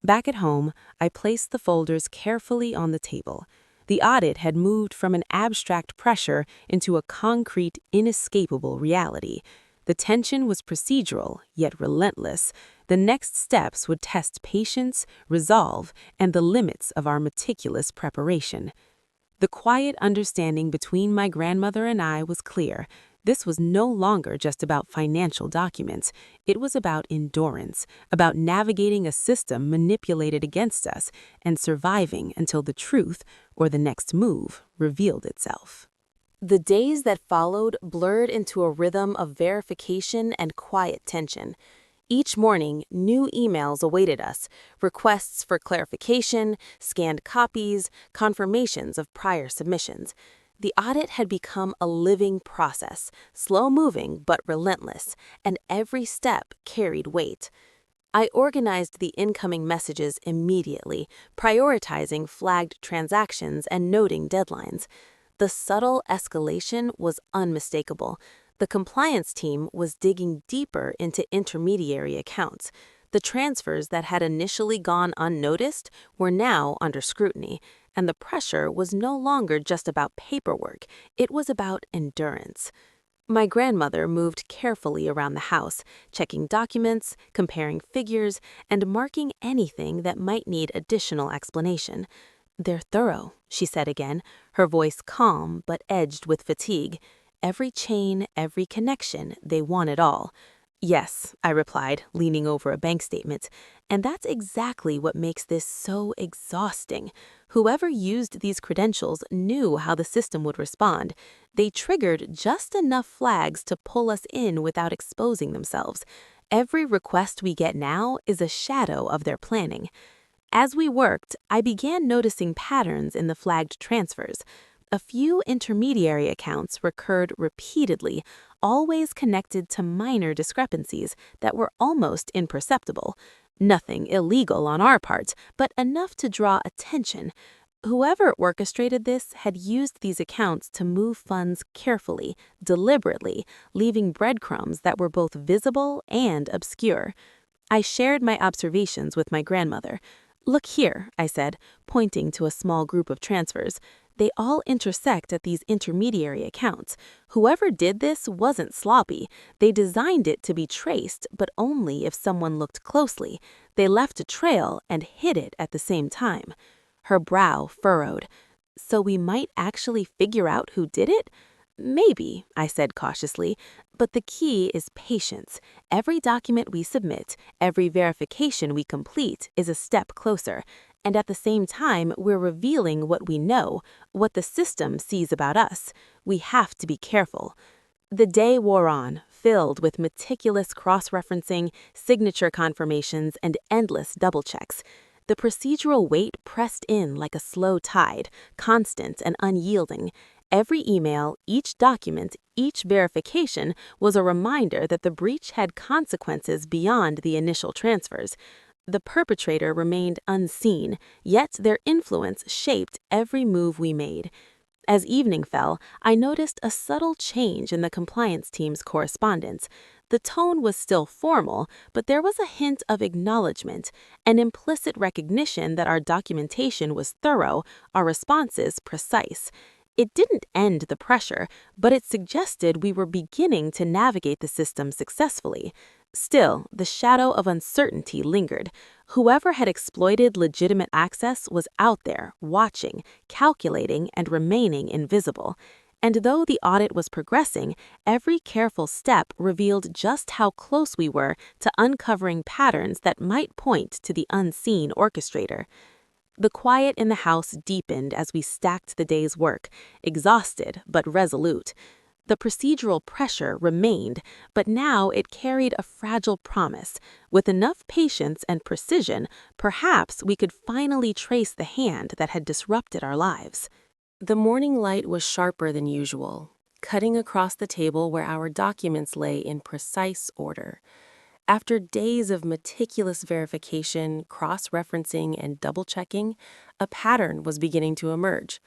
Speaker 1: Back at home, I placed the folders carefully on the table. The audit had moved from an abstract pressure into a concrete, inescapable reality. The tension was procedural, yet relentless. The next steps would test patience, resolve, and the limits of our meticulous preparation. The quiet understanding between my grandmother and I was clear. This was no longer just about financial documents. It was about endurance, about navigating a system manipulated against us and surviving until the truth, or the next move, revealed itself. The days that followed blurred into a rhythm of verification and quiet tension. Each morning, new emails awaited us, requests for clarification, scanned copies, confirmations of prior submissions. The audit had become a living process, slow-moving but relentless, and every step carried weight. I organized the incoming messages immediately, prioritizing flagged transactions and noting deadlines. The subtle escalation was unmistakable. The compliance team was digging deeper into intermediary accounts. The transfers that had initially gone unnoticed were now under scrutiny, and the pressure was no longer just about paperwork, it was about endurance. My grandmother moved carefully around the house, checking documents, comparing figures, and marking anything that might need additional explanation. "They're thorough," she said again, her voice calm but edged with fatigue. "Every chain, every connection, they want it all." "Yes," I replied, leaning over a bank statement. "And that's exactly what makes this so exhausting. Whoever used these credentials knew how the system would respond. They triggered just enough flags to pull us in without exposing themselves. Every request we get now is a shadow of their planning." As we worked, I began noticing patterns in the flagged transfers. A few intermediary accounts recurred repeatedly, always connected to minor discrepancies that were almost imperceptible. Nothing illegal on our part, but enough to draw attention. Whoever orchestrated this had used these accounts to move funds carefully, deliberately, leaving breadcrumbs that were both visible and obscure. I shared my observations with my grandmother. "Look here," I said, pointing to a small group of transfers. "They all intersect at these intermediary accounts. Whoever did this wasn't sloppy. They designed it to be traced, but only if someone looked closely. They left a trail and hid it at the same time." Her brow furrowed. "So we might actually figure out who did it?" "Maybe," I said cautiously, "but the key is patience. Every document we submit, every verification we complete is a step closer. And at the same time, we're revealing what we know, what the system sees about us. We have to be careful." The day wore on, filled with meticulous cross-referencing, signature confirmations, and endless double-checks. The procedural weight pressed in like a slow tide, constant and unyielding. Every email, each document, each verification was a reminder that the breach had consequences beyond the initial transfers. The perpetrator remained unseen, yet their influence shaped every move we made. As evening fell, I noticed a subtle change in the compliance team's correspondence. The tone was still formal, but there was a hint of acknowledgement, an implicit recognition that our documentation was thorough, our responses precise. It didn't end the pressure, but it suggested we were beginning to navigate the system successfully. Still, the shadow of uncertainty lingered. Whoever had exploited legitimate access was out there, watching, calculating, and remaining invisible. And though the audit was progressing, every careful step revealed just how close we were to uncovering patterns that might point to the unseen orchestrator. The quiet in the house deepened as we stacked the day's work, exhausted but resolute. The procedural pressure remained, but now it carried a fragile promise. With enough patience and precision, perhaps we could finally trace the hand that had disrupted our lives. The morning light was sharper than usual, cutting across the table where our documents lay in precise order. After days of meticulous verification, cross-referencing, and double-checking, a pattern was beginning to emerge.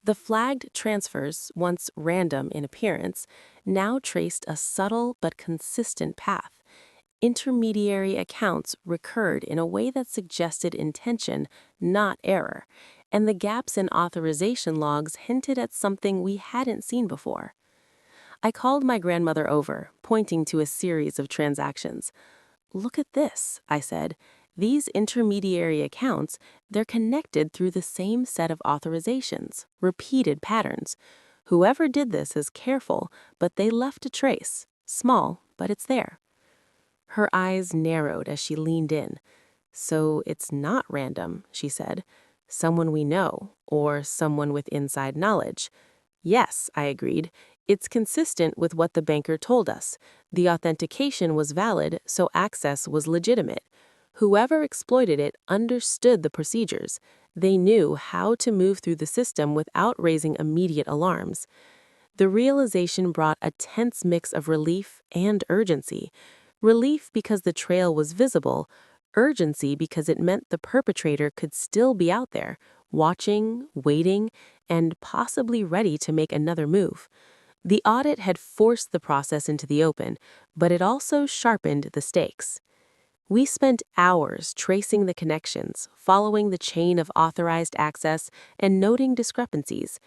Speaker 1: The flagged transfers, once random in appearance, now traced a subtle but consistent path. Intermediary accounts recurred in a way that suggested intention, not error, and the gaps in authorization logs hinted at something we hadn't seen before. I called my grandmother over, pointing to a series of transactions. "Look at this," I said. "These intermediary accounts, they're connected through the same set of authorizations, repeated patterns. Whoever did this is careful, but they left a trace. Small, but it's there. Her eyes narrowed as she leaned in. So it's not random, she said. Someone we know, or someone with inside knowledge. Yes, I agreed. It's consistent with what the banker told us. The authentication was valid, so access was legitimate. Whoever exploited it understood the procedures. They knew how to move through the system without raising immediate alarms. The realization brought a tense mix of relief and urgency. Relief because the trail was visible, urgency because it meant the perpetrator could still be out there, watching, waiting, and possibly ready to make another move. The audit had forced the process into the open, but it also sharpened the stakes. We spent hours tracing the connections, following the chain of authorized access, and noting discrepancies.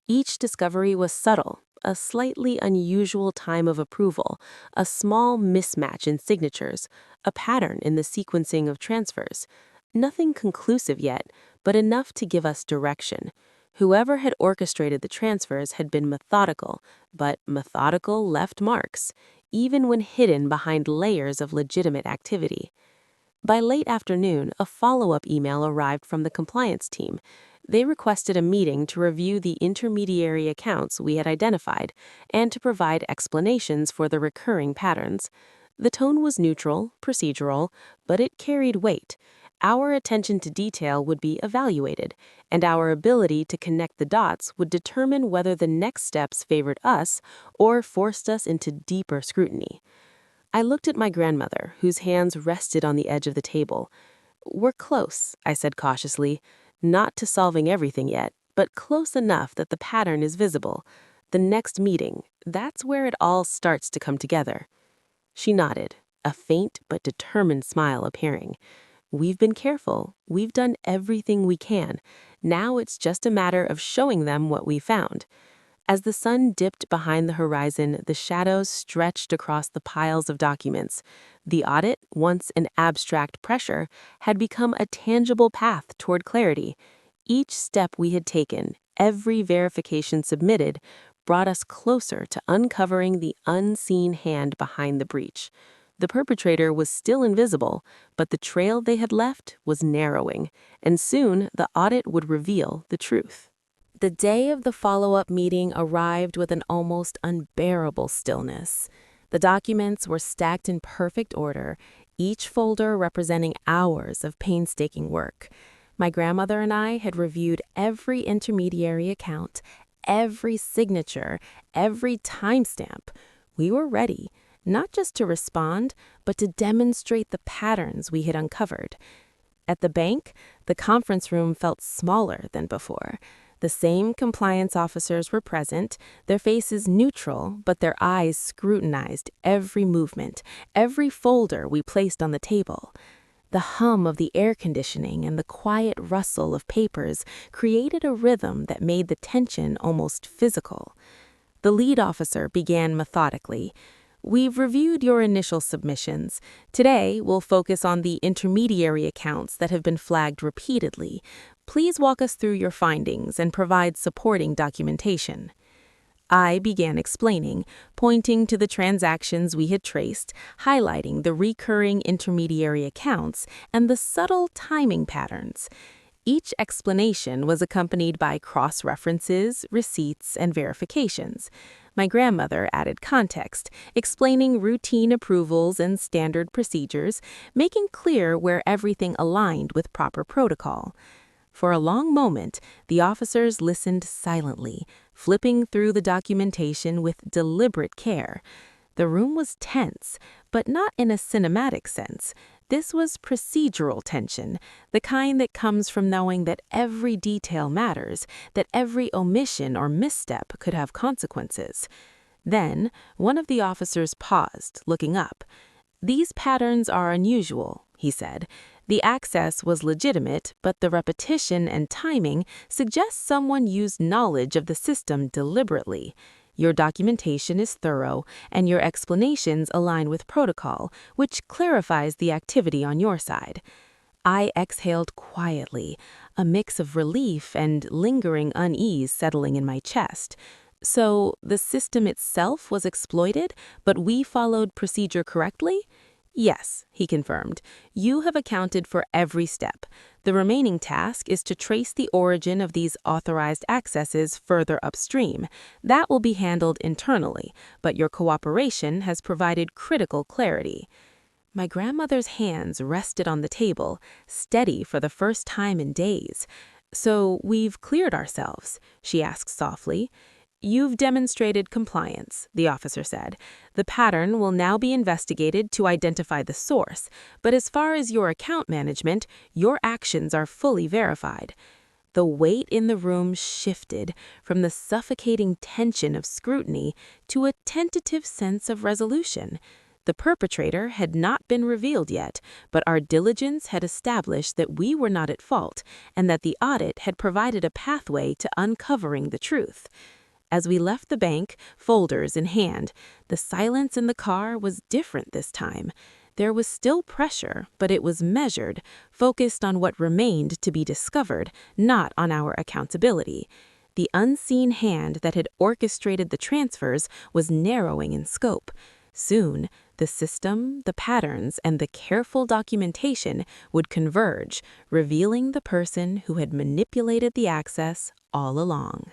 Speaker 1: Each discovery was subtle, a slightly unusual time of approval, a small mismatch in signatures, a pattern in the sequencing of transfers. Nothing conclusive yet, but enough to give us direction. Whoever had orchestrated the transfers had been methodical, but methodical left marks, even when hidden behind layers of legitimate activity. By late afternoon, a follow-up email arrived from the compliance team. They requested a meeting to review the intermediary accounts we had identified and to provide explanations for the recurring patterns. The tone was neutral, procedural, but it carried weight. Our attention to detail would be evaluated, and our ability to connect the dots would determine whether the next steps favored us or forced us into deeper scrutiny. I looked at my grandmother, whose hands rested on the edge of the table. "We're close," I said cautiously. "Not to solving everything yet, but close enough that the pattern is visible. The next meeting, that's where it all starts to come together." She nodded, a faint but determined smile appearing. "We've been careful. We've done everything we can. Now it's just a matter of showing them what we found." As the sun dipped behind the horizon, the shadows stretched across the piles of documents. The audit, once an abstract pressure, had become a tangible path toward clarity. Each step we had taken, every verification submitted, brought us closer to uncovering the unseen hand behind the breach. The perpetrator was still invisible, but the trail they had left was narrowing, and soon the audit would reveal the truth. The day of the follow-up meeting arrived with an almost unbearable stillness. The documents were stacked in perfect order, each folder representing hours of painstaking work. My grandmother and I had reviewed every intermediary account, every signature, every timestamp. We were ready, not just to respond, but to demonstrate the patterns we had uncovered. At the bank, the conference room felt smaller than before. The same compliance officers were present, their faces neutral, but their eyes scrutinized every movement, every folder we placed on the table. The hum of the air conditioning and the quiet rustle of papers created a rhythm that made the tension almost physical. The lead officer began methodically. "We've reviewed your initial submissions. Today, we'll focus on the intermediary accounts that have been flagged repeatedly. Please walk us through your findings and provide supporting documentation." I began explaining, pointing to the transactions we had traced, highlighting the recurring intermediary accounts and the subtle timing patterns. Each explanation was accompanied by cross-references, receipts, and verifications. My grandmother added context, explaining routine approvals and standard procedures, making clear where everything aligned with proper protocol. For a long moment, the officers listened silently, flipping through the documentation with deliberate care. The room was tense, but not in a cinematic sense. This was procedural tension, the kind that comes from knowing that every detail matters, that every omission or misstep could have consequences. Then, one of the officers paused, looking up. "These patterns are unusual," he said. "The access was legitimate, but the repetition and timing suggest someone used knowledge of the system deliberately. Your documentation is thorough, and your explanations align with protocol, which clarifies the activity on your side." I exhaled quietly, a mix of relief and lingering unease settling in my chest. So the system itself was exploited, but we followed procedure correctly? Yes, he confirmed. You have accounted for every step. The remaining task is to trace the origin of these authorized accesses further upstream. That will be handled internally, but your cooperation has provided critical clarity. My grandmother's hands rested on the table, steady for the first time in days. So we've cleared ourselves, she asked softly. You've demonstrated compliance, the officer said. The pattern will now be investigated to identify the source, but as far as your account management, your actions are fully verified. The weight in the room shifted from the suffocating tension of scrutiny to a tentative sense of resolution. The perpetrator had not been revealed yet, but our diligence had established that we were not at fault and that the audit had provided a pathway to uncovering the truth. As we left the bank, folders in hand, the silence in the car was different this time. There was still pressure, but it was measured, focused on what remained to be discovered, not on our accountability. The unseen hand that had orchestrated the transfers was narrowing in scope. Soon, the system, the patterns, and the careful documentation would converge, revealing the person who had manipulated the access all along.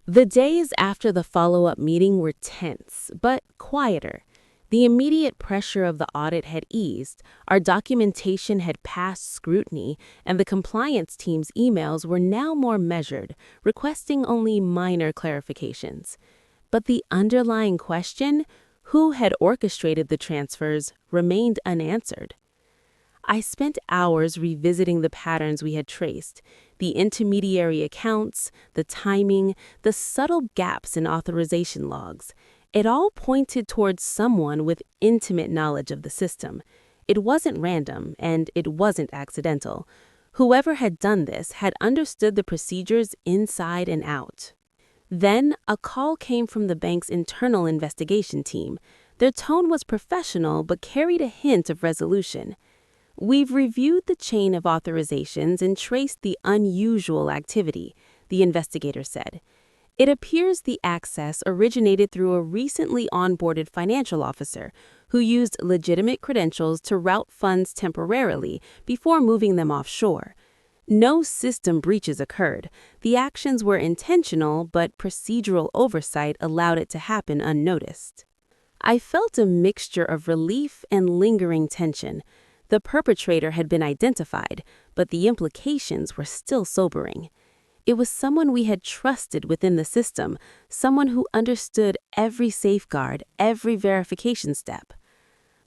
Speaker 1: The days after the follow-up meeting were tense, but quieter. The immediate pressure of the audit had eased, our documentation had passed scrutiny, and the compliance team's emails were now more measured, requesting only minor clarifications. But the underlying question, who had orchestrated the transfers, remained unanswered. I spent hours revisiting the patterns we had traced, the intermediary accounts, the timing, the subtle gaps in authorization logs. It all pointed towards someone with intimate knowledge of the system. It wasn't random, and it wasn't accidental. Whoever had done this had understood the procedures inside and out. Then, a call came from the bank's internal investigation team. Their tone was professional but carried a hint of resolution. We've reviewed the chain of authorizations and traced the unusual activity, the investigator said. It appears the access originated through a recently onboarded financial officer who used legitimate credentials to route funds temporarily before moving them offshore. No system breaches occurred. The actions were intentional, but procedural oversight allowed it to happen unnoticed. I felt a mixture of relief and lingering tension. The perpetrator had been identified, but the implications were still sobering. It was someone we had trusted within the system, someone who understood every safeguard, every verification step.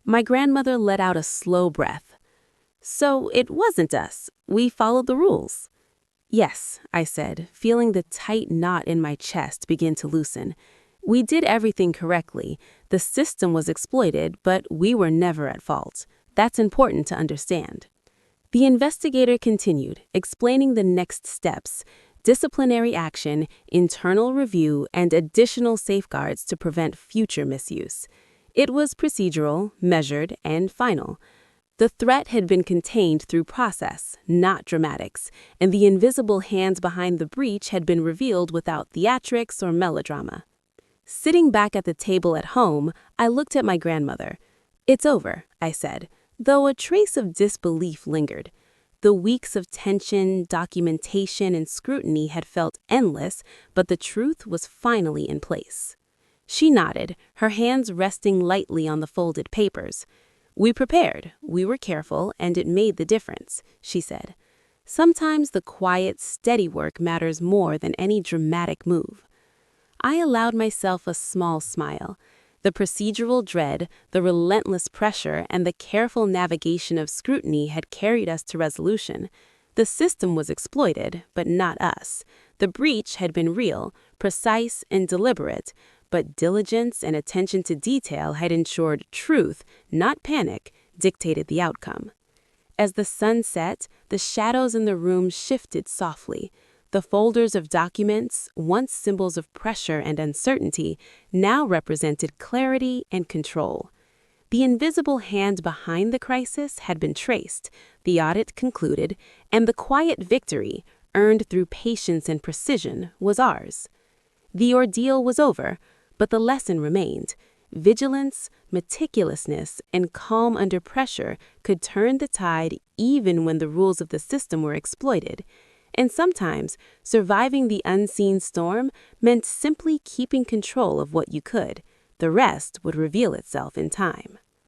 Speaker 1: My grandmother let out a slow breath. So it wasn't us. We followed the rules. Yes, I said, feeling the tight knot in my chest begin to loosen. We did everything correctly. The system was exploited, but we were never at fault. That's important to understand. The investigator continued, explaining the next steps: disciplinary action, internal review, and additional safeguards to prevent future misuse. It was procedural, measured, and final. The threat had been contained through process, not dramatics, and the invisible hands behind the breach had been revealed without theatrics or melodrama. Sitting back at the table at home, I looked at my grandmother. It's over, I said, though a trace of disbelief lingered. The weeks of tension, documentation, and scrutiny had felt endless, but the truth was finally in place. She nodded, her hands resting lightly on the folded papers. We prepared, we were careful, and it made the difference, she said. Sometimes the quiet, steady work matters more than any dramatic move. I allowed myself a small smile. The procedural dread, the relentless pressure, and the careful navigation of scrutiny had carried us to resolution. The system was exploited, but not us. The breach had been real, precise, and deliberate, but diligence and attention to detail had ensured truth, not panic, dictated the outcome. As the sun set, the shadows in the room shifted softly. The folders of documents, once symbols of pressure and uncertainty, now represented clarity and control. The invisible hand behind the crisis had been traced, the audit concluded, and the quiet victory, earned through patience and precision, was ours. The ordeal was over, but the lesson remained. Vigilance, meticulousness, and calm under pressure could turn the tide even when the rules of the system were exploited. And sometimes, surviving the unseen storm meant simply keeping control of what you could. The rest would reveal itself in time.